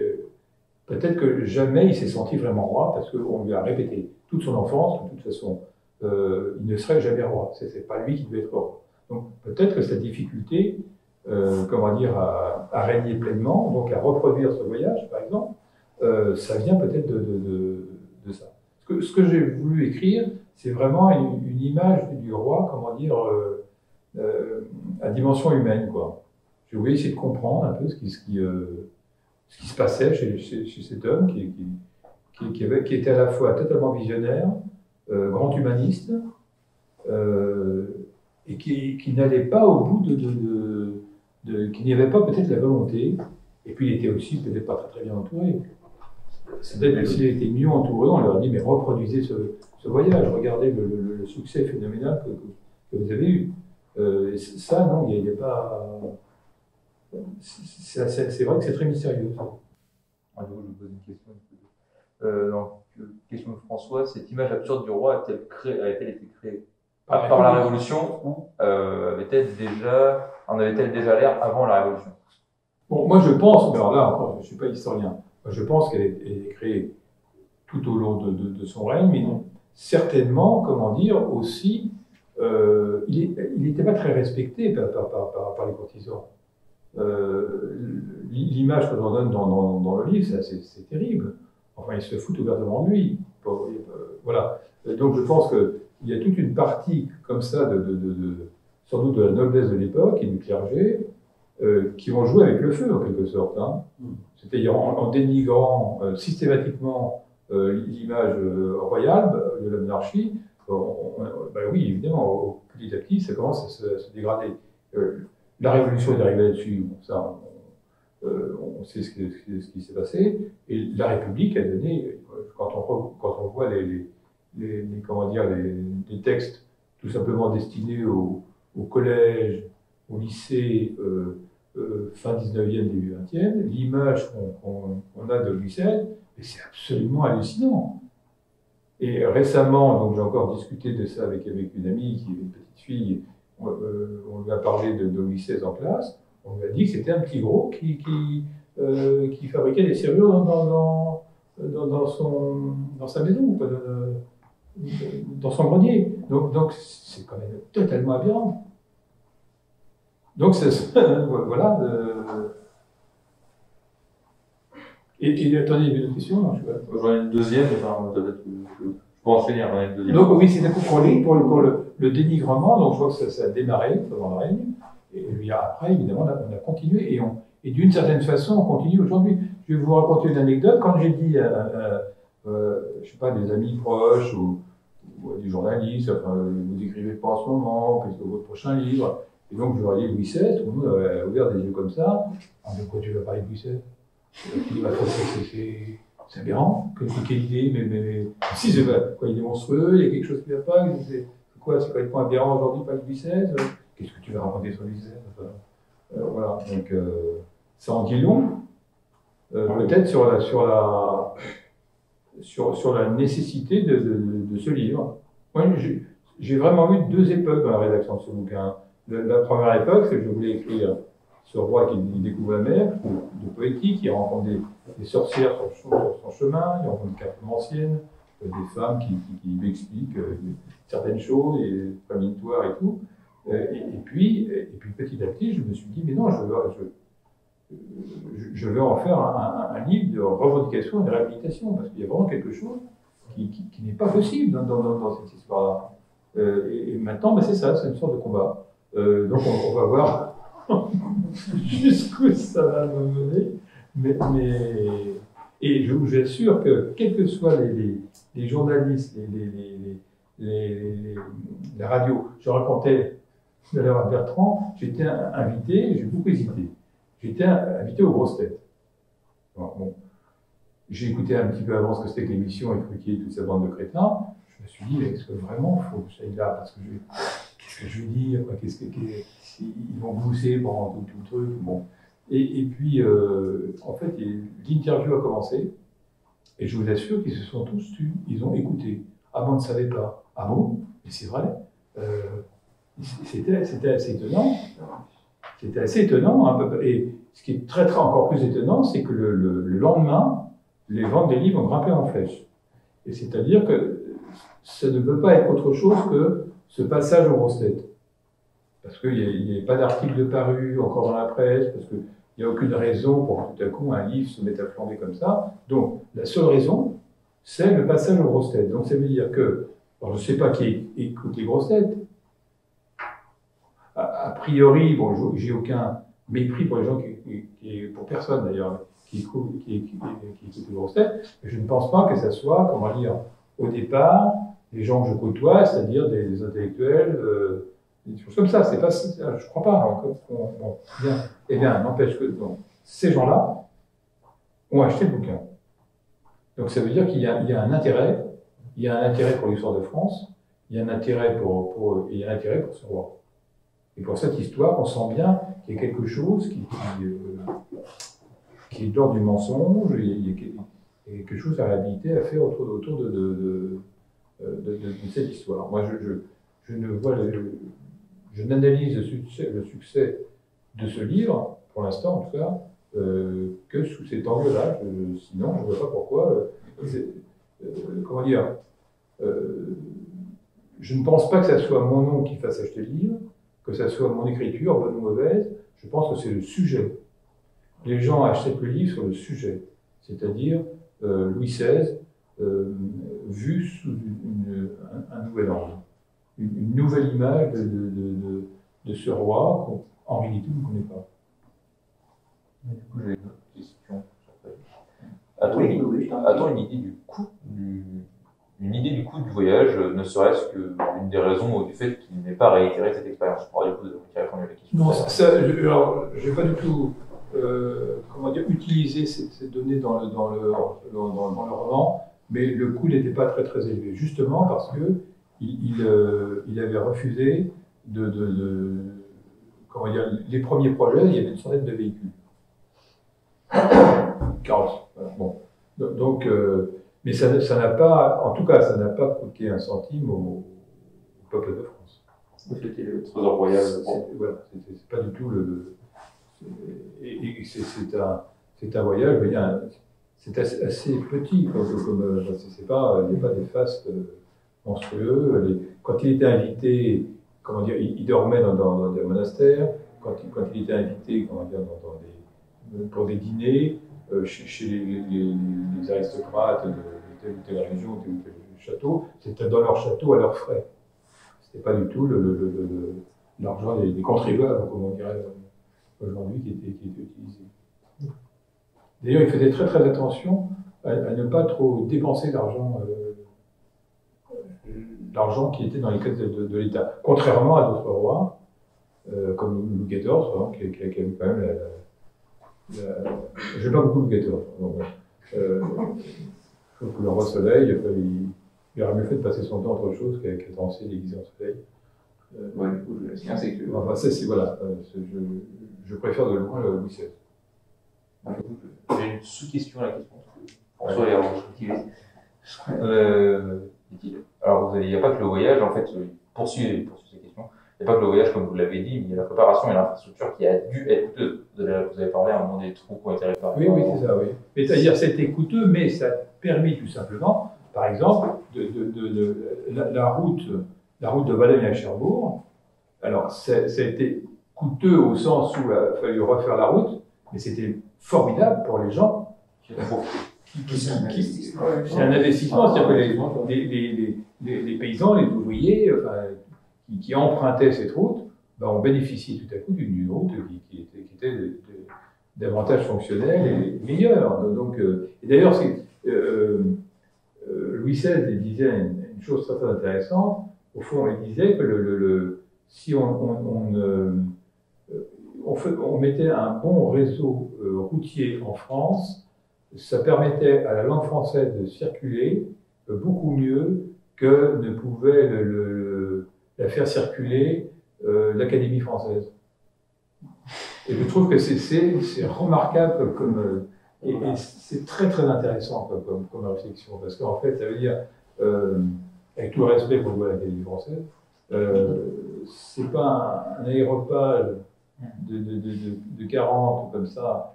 peut-être que jamais il s'est senti vraiment roi, parce qu'on lui a répété toute son enfance, de toute façon, il ne serait jamais roi. C'est pas lui qui devait être roi. Donc peut-être que sa difficulté, à régner pleinement, donc à reproduire ce voyage, par exemple, ça vient peut-être de ça. Ce que j'ai voulu écrire, c'est vraiment une image du roi, à dimension humaine, quoi. J'ai voulu essayer de comprendre un peu ce qui se passait chez cet homme qui était à la fois totalement visionnaire, grand humaniste, et qui n'allait pas au bout qui n'y avait pas peut-être la volonté, et puis il était aussi peut-être pas très bien entouré. s'il a été mieux entouré, on leur a dit, mais reproduisez ce voyage, regardez le succès phénoménal que vous avez eu. Et ça, non, il n'y a pas... C'est vrai que c'est très mystérieux. Je vous pose une question. Question de François, cette image absurde du roi a-t-elle été créée par la Révolution ou avait-elle déjà l'air avant la Révolution? Bon, moi je pense, mais alors là encore, je ne suis pas historien, moi, je pense qu'elle est créée tout au long de son règne, mais non, certainement, comment dire, aussi, il n'était pas très respecté par les courtisans. L'image que l'on donne dans le livre, c'est terrible. Enfin, ils se foutent ouvertement de lui. Voilà. Donc je pense qu'il y a toute une partie comme ça, sans doute de la noblesse de l'époque et du clergé, qui vont jouer avec le feu en quelque sorte. Hein. C'est-à-dire en dénigrant systématiquement l'image royale de la monarchie. Ben oui, évidemment, petit à petit, ça commence à se dégrader. La Révolution est arrivée là-dessus, bon, ça, on sait ce qui s'est passé, et la République a donné, quand on voit les textes tout simplement destinés au collège, au lycée, fin 19e, début 20e, l'image qu'on a de Louis XVI, c'est absolument hallucinant. Et récemment, donc j'ai encore discuté de ça avec une amie qui est une petite fille. On lui a parlé de Louis XVI en classe. On lui a dit que c'était un petit gros qui fabriquait des serrures dans sa maison, dans son grenier. Donc c'est quand même totalement aberrant. Donc voilà. Et attendez, il y avait une question? J'en ai une deuxième, enfin, peut-être que je peux enchaîner, j'en ai une deuxième. Donc oui, c'est pour le dénigrement, donc je vois que ça a démarré pendant le règne, et puis après, évidemment, on a continué, et d'une certaine façon, on continue aujourd'hui. Je vais vous raconter une anecdote. Quand j'ai dit je sais pas, des amis proches ou à des journalistes, enfin, vous écrivez pas en ce moment, qu'est-ce que votre prochain livre? Et donc je leur ai dit Louis XVI, tout le monde a ouvert des yeux comme ça. De quoi tu vas parler de Louis XVI? C'est aberrant, quelle idée, mais si c'est vrai, quoi, il est monstrueux, il y a quelque chose qui ne va pas, c'est complètement aberrant aujourd'hui par Louis XVI, qu'est-ce que tu vas raconter sur Louis XVI? Voilà, donc ça en dit long, peut-être sur la nécessité de ce livre. Moi, j'ai vraiment eu deux époques dans la rédaction de ce bouquin. La première époque, c'est que je voulais écrire ce roi qui découvre la mer, de poétique, il rencontre des sorcières sur son chemin, il rencontre des cartomanciennes, des femmes qui lui expliquent certaines choses, et famille-toi et tout. Et puis petit à petit, je me suis dit, mais non, je veux en faire un livre de revendication et de réhabilitation, parce qu'il y a vraiment quelque chose qui n'est pas possible dans cette histoire-là. Et maintenant, ben c'est ça, c'est une sorte de combat. Donc on va voir jusqu'où ça va me mener. Et je vous assure que, quels que soient les journalistes, la radio, je racontais tout à l'heure à Bertrand, j'étais invité, j'ai beaucoup hésité, j'étais invité aux grosses têtes. Bon, j'ai écouté un petit peu avant ce que c'était que l'émission et Truquier, toute cette bande de crétins. Je me suis dit, est-ce que vraiment il faut que j'aille là? Parce que qu'est-ce que je veux dire? Ils vont glousser pendant tout le truc. Bon. Et puis, en fait, l'interview a commencé, et je vous assure qu'ils se sont tous tus. Ils ont écouté. Ah bon, on ne savait pas. Ah bon? Mais c'est vrai. C'était assez étonnant. C'était assez étonnant. Un peu. Et ce qui est très, très encore plus étonnant, c'est que le lendemain, les ventes des livres ont grimpé en flèche. Et c'est-à-dire que ça ne peut pas être autre chose que ce passage aux grosses têtes. Parce qu'il n'y a pas d'article de paru encore dans la presse, parce qu'il n'y a aucune raison pour que tout à coup un livre se mette à flamber comme ça. Donc la seule raison, c'est le passage aux grosses têtes. Donc ça veut dire que, alors je ne sais pas qui écoute les grosses têtes, a priori, bon, j'ai aucun mépris pour les gens, pour personne d'ailleurs, qui écoutent les grosses têtes, mais je ne pense pas que ça soit, comment dire, au départ, les gens que je côtoie, c'est-à-dire des intellectuels, des choses comme ça. C'est pas, je ne crois pas. Bon, bien. Eh bien, n'empêche que ces gens-là ont acheté le bouquin. Donc ça veut dire qu'il y a un intérêt, il y a un intérêt pour l'histoire de France, il y a un intérêt il y a un intérêt pour ce roi. Et pour cette histoire, on sent bien qu'il y a quelque chose qui est de l'ordre du mensonge, il y a quelque chose à réhabiliter, à faire autour de cette histoire. Moi, je n'analyse le succès de ce livre, pour l'instant en tout cas, que sous cet angle-là. Sinon, je ne vois pas pourquoi. Comment dire, je ne pense pas que ce soit mon nom qui fasse acheter le livre, que ce soit mon écriture, bonne ou mauvaise. Je pense que c'est le sujet. Les gens achètent le livre sur le sujet, c'est-à-dire Louis XVI vu sous un nouvel angle, une nouvelle image de ce roi qu'en réalité on ne connaît pas. Du coup, j'ai une autre question. A-t-on une idée du coût du voyage, ne serait-ce qu'une des raisons du fait qu'il n'ait pas réitéré cette expérience? Je crois du coup de répondu à la question. Non, je n'ai pas du tout utilisé ces données dans le roman, mais le coût n'était pas très très élevé, justement parce que il avait refusé les premiers projets, il y avait une centaine de véhicules. Carrosse. Voilà. Bon. Donc, mais ça n'a pas, en tout cas, ça n'a pas coûté un centime au peuple de France. C'était le trésor royal. Voilà, c'est pas du tout c'est un voyage, mais c'est assez petit, il n'y a pas des fastes monstrueux. Quand il était invité, comment dire, il dormait dans des monastères. Quand il était invité, comment dire, pour des dîners, chez les aristocrates de telle ou telle région, tel ou tel château, c'était dans leur château à leurs frais. C'était pas du tout l'argent des contribuables, comme on dirait aujourd'hui, qui était utilisé. D'ailleurs, il faisait très très attention à ne pas trop dépenser l'argent qui était dans les caisses de l'État. Contrairement à d'autres rois, comme Louis XIV, qui a eu quand même j'aime pas beaucoup Louis XIV. Je trouve que le roi Soleil, il aurait mieux fait de passer son temps autre chose qu'à danser déguisé en soleil. Ouais, du coup, c'est que. Enfin, voilà. Je préfère de loin le Louis XVI. J'ai une sous-question à la question. François est alors, il n'y a pas que le voyage, en fait, poursuit ces questions. Il n'y a pas que le voyage, comme vous l'avez dit, mais il y a la préparation et l'infrastructure qui a dû être coûteuse. Vous avez parlé à un moment des trous qui ont été réparés. Oui, c'est ça, oui. Mais c'est-à-dire, c'était coûteux, mais ça a permis tout simplement, par exemple, la route de Valognes à Cherbourg. Alors, ça a été coûteux au sens où il a fallu refaire la route, mais c'était formidable pour les gens. C'est un investissement, c'est-à-dire que les paysans, les ouvriers, qui empruntaient cette route, ont bénéficié tout à coup d'une route qui était davantage fonctionnelle et meilleure. Donc, et d'ailleurs, Louis XVI disait une chose très, très intéressante. Au fond, il disait que si on mettait un bon réseau routier en France, ça permettait à la langue française de circuler beaucoup mieux que ne pouvait la faire circuler l'Académie française. Et je trouve que c'est remarquable et c'est très très intéressant comme réflexion, parce qu'en fait, ça veut dire, avec tout le respect pour l'Académie française, c'est pas un aéropage de 40 comme ça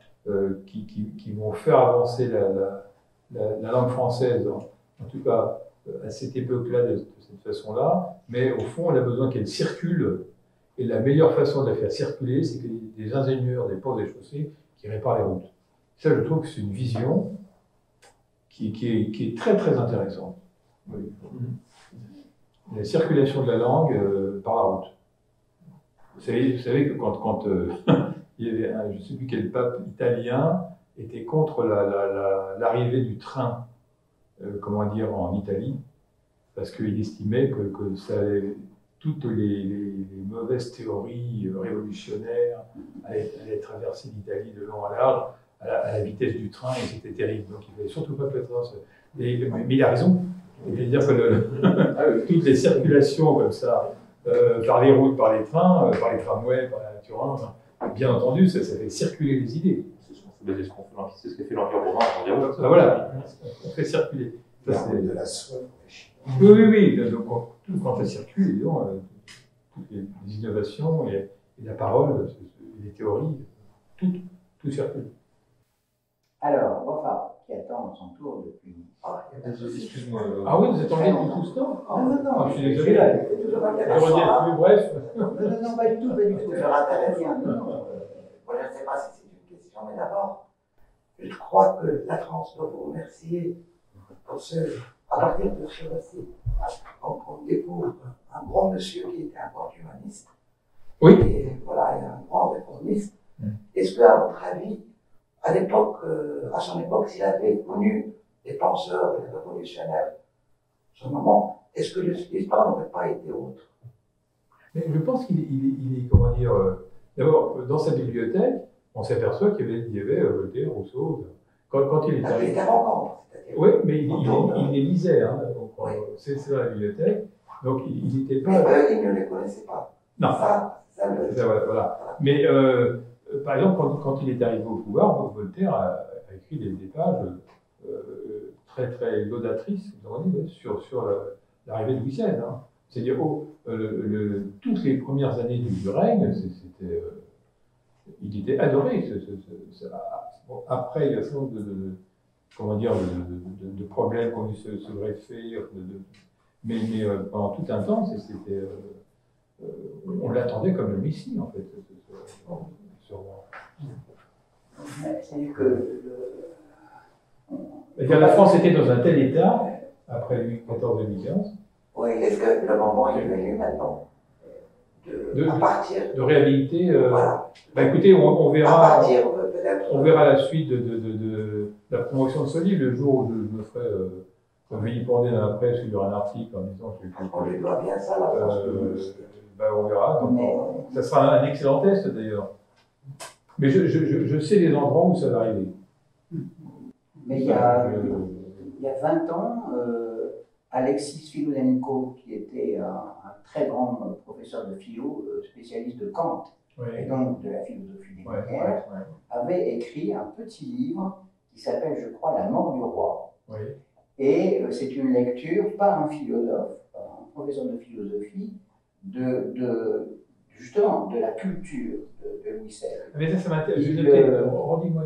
qui vont faire avancer la langue française, en tout cas à cette époque-là, de cette façon-là, mais au fond, on a besoin qu'elle circule, et la meilleure façon de la faire circuler, c'est que des ingénieurs des ponts et des chaussées qui réparent les routes. Ça, je trouve que c'est une vision qui est très très intéressante. Oui. La circulation de la langue par la route. Vous savez que quand il y avait je ne sais plus quel pape italien était contre l'arrivée du train, en Italie, parce qu'il estimait que ça allait, toutes les mauvaises théories révolutionnaires allaient traverser l'Italie de long à large, à la vitesse du train et c'était terrible. Donc il ne fallait surtout pas que le train se... Mais il a raison. C'est-à-dire que toutes les circulations comme ça, par les routes, par les trains, par les tramways, par la Turin, bien entendu, ça fait circuler les idées. C'est ce qu'a fait l'Empire romain en Environ. Ah, voilà, on fait circuler. Ça, de la soie pour les Chinois. Oui. Donc, quand ça circule, toutes les innovations et la parole, les théories, tout circule. Alors, Bofa, qui attend son tour depuis. Excuse-moi. Ah oui, vous êtes en ligne tout ce temps? Non, je suis désolé. J'aurais dit plus bref. Non, pas du tout. Je rattrape bien. Moi, je ne sais pas si c'est une question, mais d'abord, je crois que la France doit vous remercier pour à partir de ce récit, on découvre un grand monsieur qui était un grand humaniste. Oui. Et voilà, un grand réformiste. Est-ce qu'à votre avis, à l'époque, à son époque, s'il avait connu des penseurs, des révolutionnaires, ce moment, est-ce que l'histoire n'aurait pas été autre? Mais je pense qu'il est, comment dire, d'abord, dans sa bibliothèque, on s'aperçoit qu'il y avait Voltaire, Rousseau, quand il est arrivé. Il était rencontre, c'est-à-dire. Oui, mais il les lisait, hein, donc c'est dans la bibliothèque, donc il n'était pas... Mais eux, ils ne les connaissaient pas. Non. Voilà. Mais par exemple, quand il est arrivé au pouvoir, Voltaire a écrit des pages très très laudatrices sur l'arrivée de Louis XVI. Hein. C'est-à-dire toutes les premières années du règne, il était adoré. Après, il y a un certain nombre de problèmes qui ont dû se greffer, mais pendant tout un temps, on l'attendait comme le Messie, en fait. C'est-à-dire que la France était dans un tel état, après Louis XIV et Louis XV. Oui, est-ce que le moment est venu maintenant de réhabiliter voilà. Écoutez, on verra, on verra la suite de la promotion de ce livre, le jour où je me ferai vilipender dans la presse sur un article en disant que on lui doit bien ça, la France. on verra. Donc, ça sera un excellent test d'ailleurs. Mais je sais les endroits où ça va arriver. Mais il y a 20 ans, Alexis Filonenko, qui était un très grand professeur de philo, spécialiste de Kant, et donc de la philosophie des Lumières, avait écrit un petit livre qui s'appelle, je crois, La mort du roi. Oui. Et c'est une lecture par un philosophe, par un professeur de philosophie, justement de la culture de Louis XVI. Mais ça m'intéresse.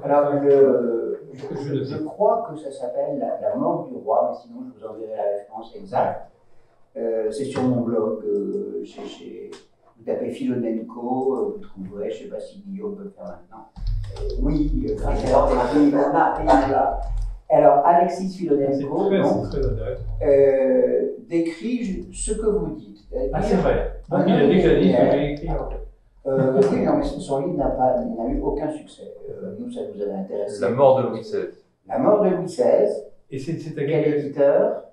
Alors, je crois que ça s'appelle la mort du roi, mais sinon je vous enverrai la référence exacte. C'est sur mon blog. Vous tapez Filonenko, vous trouverez, je ne sais pas si Guillaume peut le faire maintenant. Oui, alors, Alexis Filonenko décrit ce que vous dites. C'est vrai. Donc, il a déjà dit ce que j'ai écrit. Oui, non, mais son livre n'a eu aucun succès. Nous, ça nous avait intéressé. La mort de Louis XVI. La mort de Louis XVI. Et c'est à quel éditeur?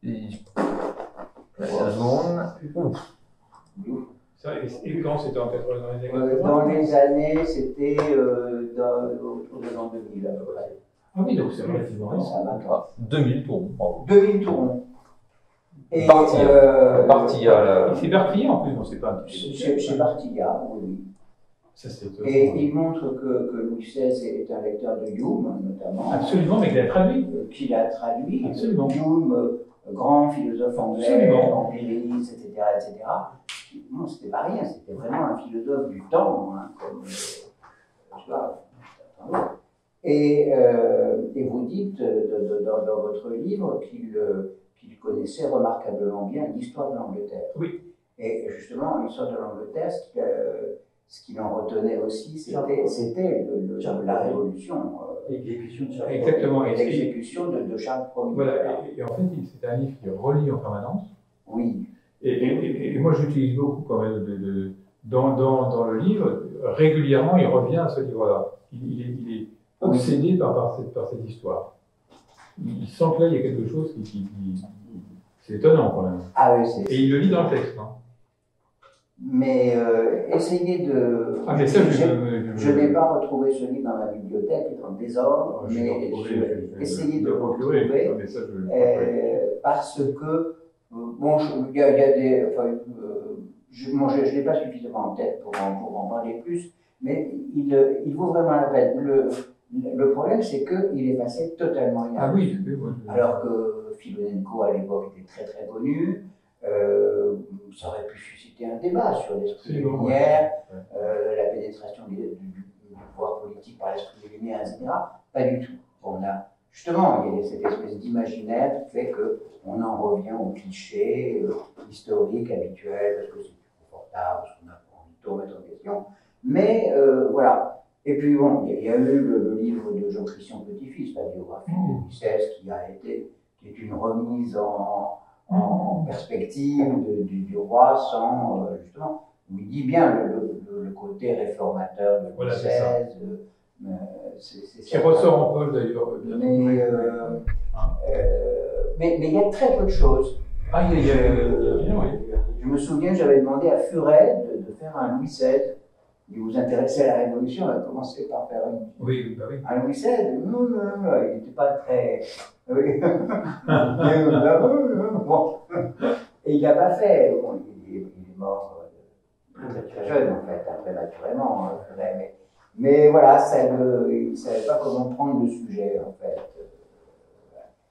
La seconde. Et quand c'était en 80? Dans les années, c'était autour de l'an 2000 à peu près. Ah oui, donc c'est relativement récent. 2000 tourons. 2000 tourons. Et Bartilla. C'est Bartilla en plus, on ne sait pas. Chez Bartilla, oui. Ça, et il montre que Louis XVI est un lecteur de Hume, notamment. Absolument, mais qu'il a traduit. Qu'il a traduit. Absolument. Hume, grand philosophe anglais, empiriste, etc. Non, c'était pas rien, c'était vraiment un philosophe du temps, hein, comme tu vois. Et vous dites dans votre livre qu'il connaissait remarquablement bien l'histoire de l'Angleterre. Oui. Et justement, l'histoire de l'Angleterre, ce qui l'en retenait aussi, c'était la Révolution. L'exécution de Charles Ier. Exactement. Et l'exécution de Charles Ier. Voilà. Et en fait, c'est un livre qui relie en permanence. Oui. Et moi, j'utilise beaucoup quand même dans le livre. Régulièrement, il revient à ce livre-là. Il est obsédé par cette histoire. Il sent que là, il y a quelque chose qui c'est étonnant quand même. Ah oui, et il le lit dans le texte. Hein. Mais essayez de... Ah, mais ça, je n'ai pas retrouvé ce livre dans ma bibliothèque, il est en désordre, mais essayez de le retrouver, parce que, bon, il y a des... Enfin, je ne l'ai pas suffisamment en tête pour en parler plus, mais il vaut vraiment la peine. Le problème, c'est qu'il est passé totalement inaperçu. Ah oui, oui. Alors que Filonenko, à l'époque, était très très connu. Ça aurait pu susciter un débat sur l'esprit des Lumières, la pénétration du pouvoir politique par l'esprit des Lumières, etc. Pas du tout. On a, justement, il y a cette espèce d'imaginaire qui fait qu'on en revient aux clichés historiques habituels, parce que c'est plus confortable, parce qu'on a envie de tout remettre en question. Mais voilà. Et puis bon, il y a eu le livre de Jean-Christian Petit-Fils, la biographie de Louis XVI, qui est une remise en perspective du roi sans, justement, où il dit bien le côté réformateur de Louis XVI. Qui ressort en Paul d'ailleurs. Mais il y a très peu de choses. Ah, il y a oui. Je me souviens, j'avais demandé à Furet de faire un Louis XVI. Il vous intéressait à la Révolution, on a commencé par faire un Louis XVI. Non, il n'était pas très... Oui. Bon. Et il n'a pas fait. Bon, il est mort très jeune, en fait, prématurément. Mais voilà, il ne savait pas comment prendre le sujet, en fait,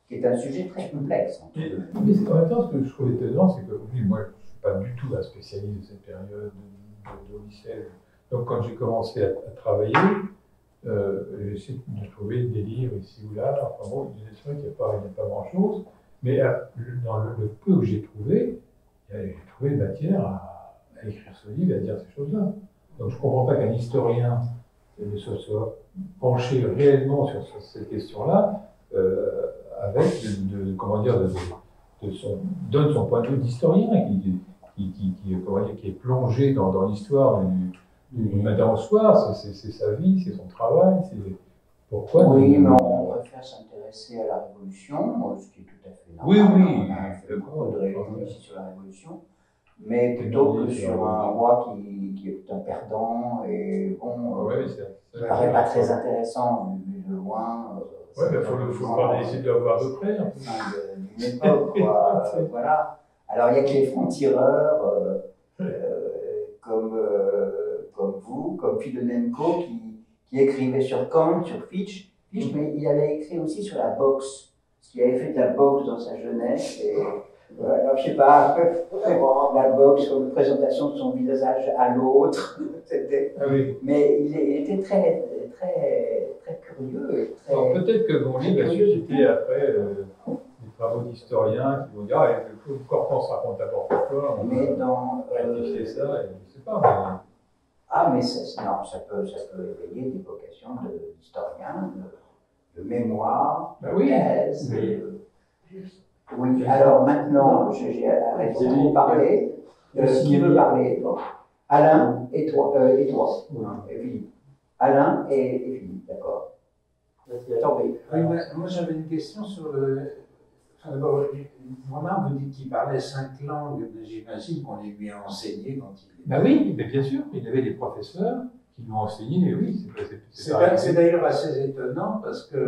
qui est un sujet très complexe. Mais en même temps, ce que je trouve étonnant, c'est que oui, moi, je ne suis pas du tout un spécialiste de cette période de lycée. Donc, quand j'ai commencé à travailler, j'ai essayé de trouver des livres ici ou là. Enfin bon, c'est vrai qu'il n'y a pas grand-chose, mais dans le peu que j'ai trouvé matière à écrire ce livre et à dire ces choses-là. Donc, je ne comprends pas qu'un historien ne se soit penché réellement sur ces questions-là, avec, donne son point de vue d'historien, qui est plongé dans l'histoire du matin au soir, c'est sa vie, c'est son travail, c'est pourquoi. Oui, mais on préfère s'intéresser à la Révolution, ce qui est tout à fait normal. Oui. On a fait beaucoup de réflexions ici sur la Révolution, mais plutôt que sur un roi qui est un perdant et bon, ça ne paraît pas très intéressant vu de loin. Oui, mais il faut essayer de le voir de près. D'une époque, quoi. Voilà. Alors il y a que les francs-tireurs comme vous, comme Filonenko, qui écrivait sur Kant, sur Fichte, mais il avait écrit aussi sur la boxe, parce qu'il avait fait de la boxe dans sa jeunesse. Et, alors, je sais pas, la boxe, comme présentation de son visage à l'autre, mais il était très, très, très curieux. Et très, alors, peut-être que mon livre va susciter après des travaux d'historiens qui vont dire Cortan se raconte n'importe quoi, on va rectifier ça, et je ne sais pas. Mais... Ah, mais non, ça peut éveiller des vocations d'historiens, de mémoire, de thèse. Oui, alors maintenant, j'ai arrêté de parler. Qui veut parler? Bon. Alain et toi. Et Philippe. Alain et Philippe, d'accord. Moi, j'avais une question sur le. D'abord, moi, vous dites qu'il parlait 5 langues, j'imagine qu'on les lui a enseignées quand il était. Ben oui, mais bien sûr, il avait des professeurs qui lui ont enseigné, et oui, c'est d'ailleurs assez étonnant parce que,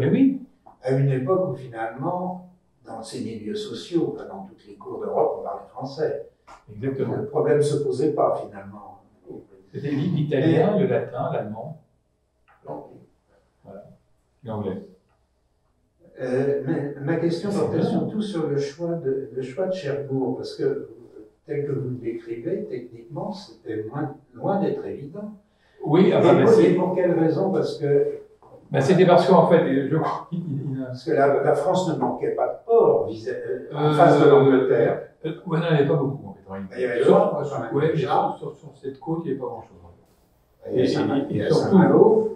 à une époque où finalement, dans ces milieux sociaux, dans toutes les cours d'Europe, on parlait français. Exactement. Le problème ne se posait pas finalement. C'était l'italien, le latin, l'allemand. Voilà. L'anglais. Mais ma question portait surtout sur le choix de Cherbourg, parce que, tel que vous le décrivez, techniquement, c'était loin d'être évident. Oui, et pour quelle raison? Parce que... c'était parce qu'en fait, parce que la France ne manquait pas de port en face de l'Angleterre. Oui, non, il n'y avait pas beaucoup, en fait. Il y avait sur cette côte, il n'y avait pas grand-chose. Et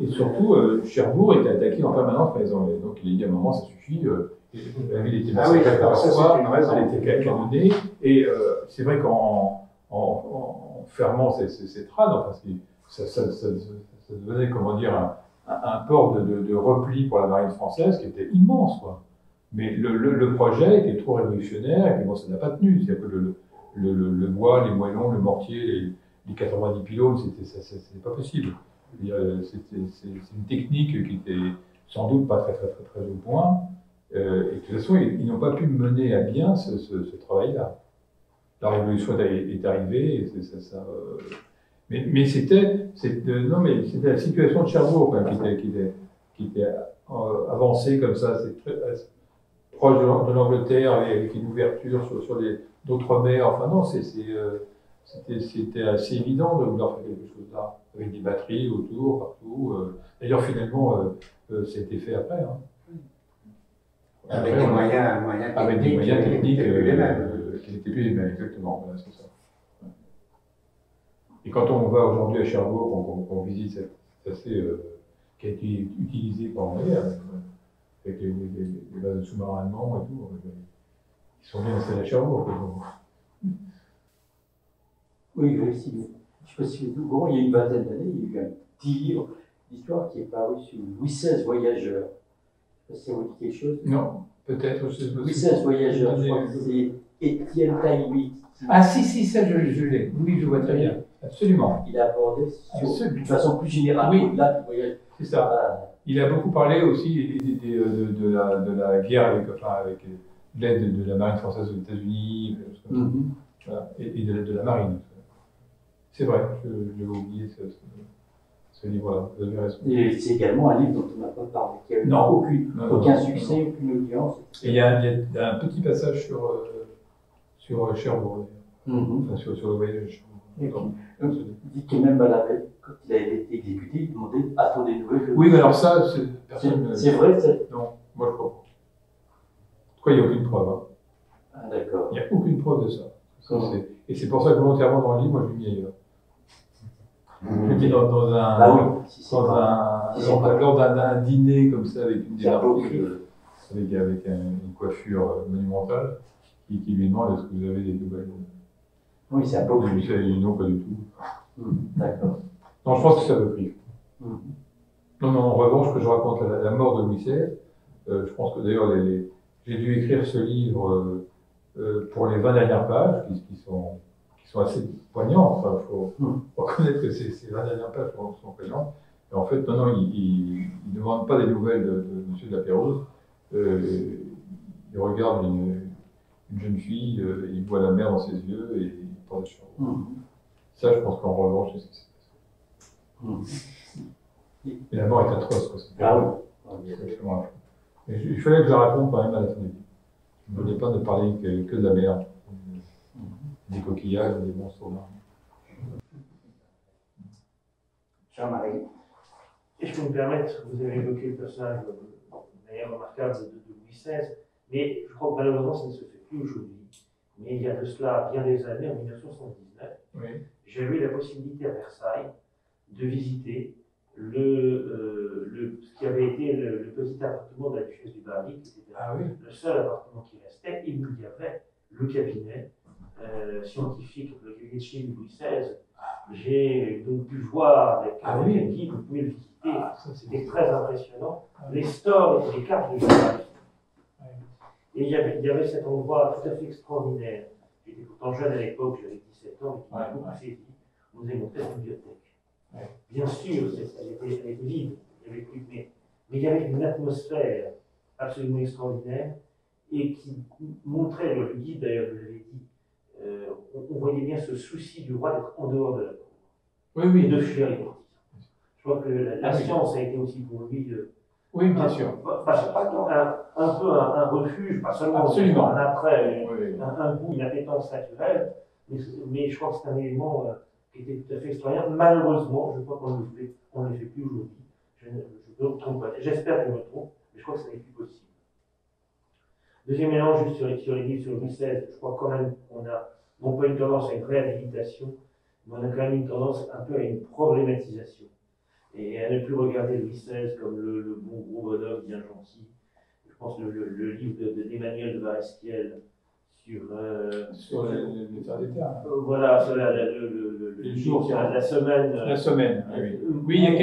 surtout, Cherbourg était attaqué en permanence par les Anglais. Donc il a dit à un moment, ça suffit. La ville était massacrée elle était canonnée. Et c'est vrai qu'en fermant ces trades, ça devenait, comment dire, un port de repli pour la marine française qui était immense, quoi. Mais le projet était trop révolutionnaire et puis bon, ça n'a pas tenu. C'est-à-dire que le bois, les moellons, le mortier, les 90 pylônes, c'était pas possible. C'est une technique qui était sans doute pas très au point. Et de toute façon, ils n'ont pas pu mener à bien ce travail-là. La révolution est arrivée, et mais c'était la situation de Cherbourg qui était avancée comme ça, proche de l'Angleterre, avec une ouverture sur d'autres mers. Enfin non, c'était assez évident de vouloir faire quelque chose là, avec des batteries autour, partout. D'ailleurs, finalement, ça a été fait après. Hein. Avec des moyens techniques qui n'étaient plus les mêmes, exactement. Voilà, c'est ça. Et quand on va aujourd'hui à Cherbourg, on visite cette assez qui a été utilisée pendant la guerre, avec les bases de sous-marins allemands et tout, ils sont bien installés à Cherbourg. Oui, je sais pas si vous êtes au courant, il y a une vingtaine d'années, il y a eu un petit livre d'histoire qui est paru sur Louis XVI voyageur. Je ne sais pas si ça vous dit quelque chose. Non, peut-être. Louis XVI voyageur, je crois que c'est Étienne Tailly. Ah si, ça je l'ai. Oui, je vois très bien. Absolument. Il a abordé de façon plus générale. Oui, là, du voyage. C'est ça. Il a beaucoup parlé aussi de la guerre avec l'aide de la marine française aux États-Unis, voilà, et de la marine. C'est vrai, je vais oublier ce livre-là, vous avez raison. Et c'est également un livre dont on n'a pas parlé, qui a eu aucun succès, aucune audience. Et il y a un petit passage sur Cherbourg, enfin sur le voyage de Cherbourg. Il dit que même Balabel, quand il a été exécuté, il demandait « Attends des nouvelles ». Oui, mais alors ça, personne... C'est vrai, ça? Non, moi je crois pas. En tout cas, il n'y a aucune preuve. Hein. Ah, d'accord. Il n'y a aucune preuve de ça. Et c'est pour ça que volontairement dans le livre, moi je l'ai mis ailleurs. Je l'ai mis lors d'un dîner comme ça avec une démarche, avec une coiffure monumentale, qui lui demande est-ce que vous avez des nouvelles. Oui, c'est un peu plus. Non, pas du tout. D'accord. Non, je pense que c'est un peu plus. Non, en revanche, que je raconte la mort de Louis XVI, je pense que d'ailleurs, j'ai dû écrire ce livre pour les 20 dernières pages, qui sont assez poignantes. Enfin, il faut reconnaître que ces 20 dernières pages sont poignantes. Et en fait, non, il ne demande pas des nouvelles de M. de la Pérouse. Il regarde une jeune fille, il voit la mer dans ses yeux et il pense à Cherbourg. Ça, je pense qu'en revanche, c'est ce qui s'est passé. Et la mort est atroce, quoi. Oui. Mais il fallait que je la raconte quand même à la fin du livre. Je ne voulais pas ne parler que de la mer, des coquillages, des monstres marins. Jean-Marie. Et je peux me permettre, vous avez évoqué le personnage de manière remarquable de Louis XVI, mais je crois que malheureusement ça ne se fait plus aujourd'hui. Mais il y a de cela bien des années, en 1979, j'ai eu la possibilité à Versailles de visiter ce qui avait été le petit appartement de la duchesse du Barry, qui était le seul appartement qui restait, et où il y avait le cabinet scientifique, le cabinet de chimie de Louis XVI. J'ai donc pu voir avec un guide, vous pouvez le visiter, c'était très impressionnant, les stores et les cartes de géographie. Et il y avait cet endroit tout à fait extraordinaire. J'étais pourtant jeune à l'époque, j'avais 17 ans, et qui m'a beaucoup saisi. On nous a montré la bibliothèque. Bien sûr, elle était vide, il n'y avait plus de mais il y avait une atmosphère absolument extraordinaire et qui montrait, le guide d'ailleurs je l'avais dit, on voyait bien ce souci du roi d'être en dehors de la cour. Et de fuir les courtisans. Je crois que la science a été aussi pour lui bien sûr. Un peu un refuge, pas seulement un après, un goût, une appétence naturelle, mais je crois que c'est un élément qui était tout à fait extraordinaire. Malheureusement, je crois qu'on ne le fait plus aujourd'hui. Je peux me tromper. J'espère que je me trompe, mais je crois que ce n'est plus possible. Deuxième mélange, juste sur les livres sur Louis XVI, je crois quand même qu'on a non pas une tendance à une réhabilitation, mais on a quand même une tendance un peu à une problématisation. Et à ne plus regarder Louis XVI comme le bon gros bonhomme bien gentil. Je pense que le livre d'Emmanuel de Vareskiel sur les terres des terres. Voilà, sur le jour, la semaine. La semaine, oui, il y a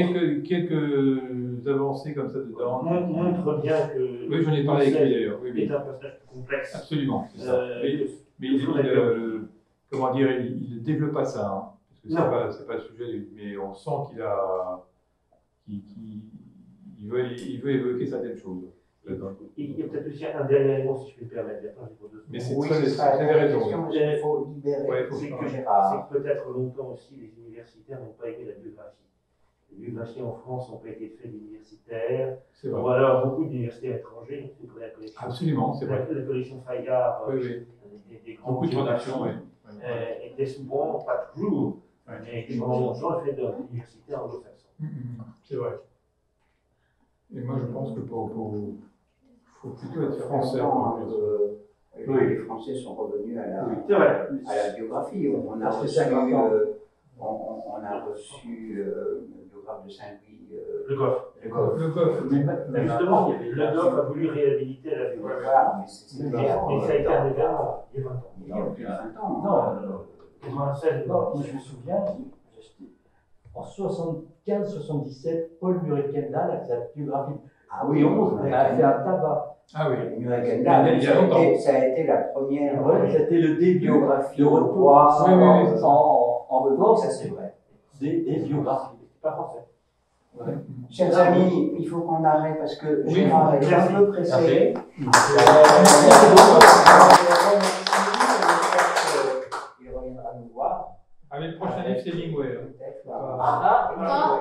quelques avancées comme ça dedans. Montre bien que. Oui, j'en ai parlé avec lui d'ailleurs. C'est un personnage complexe. Absolument, c'est ça. Mais comment dire, il ne développe pas ça. Hein. Parce que c'est pas le sujet, mais on sent qu'il veut évoquer certaines choses. Il y a peut-être aussi un dernier élément, si je peux me permettre. Mais c'est Oui, très c'est ça, très la raison. question, il faut libérer. Ouais, C'est que Gérard. peut-être longtemps aussi, les universitaires n'ont pas aimé la biographie. Les biographies en France n'ont pas été faites d'universitaires, ou alors beaucoup d'universitaires étrangers. La collection, absolument, c'est vrai. La collection Fayard, des grands beaucoup de traductions, était souvent, pas toujours, mais pendant longtemps, fait d'universitaires anglo-saxons. C'est vrai. Et moi, je pense que faut plutôt être français. Les Français sont revenus à la biographie. On a reçu le biographe de Saint-Louis. Le Goff. Mais justement, le Goff a voulu réhabiliter la biographie. Voilà, mais ça a été un événement il y a 20 ans. Il y a plus de 20 ans. Non, je me souviens, en 75-77, Paul Muret-Kendall, avec sa biographie oui, 11, a fait un tabac. Ah oui. Muret-Kendall, ça a été la première c'était le début biographie de retour en revanche, ça c'est vrai. Des biographies. Pas français. Ouais. Chers amis, il faut qu'on arrête parce que Gérard est un peu pressé. Il reviendra nous voir. Ah, mais le prochain livre, c'est Hemingway. Ah, intéressant.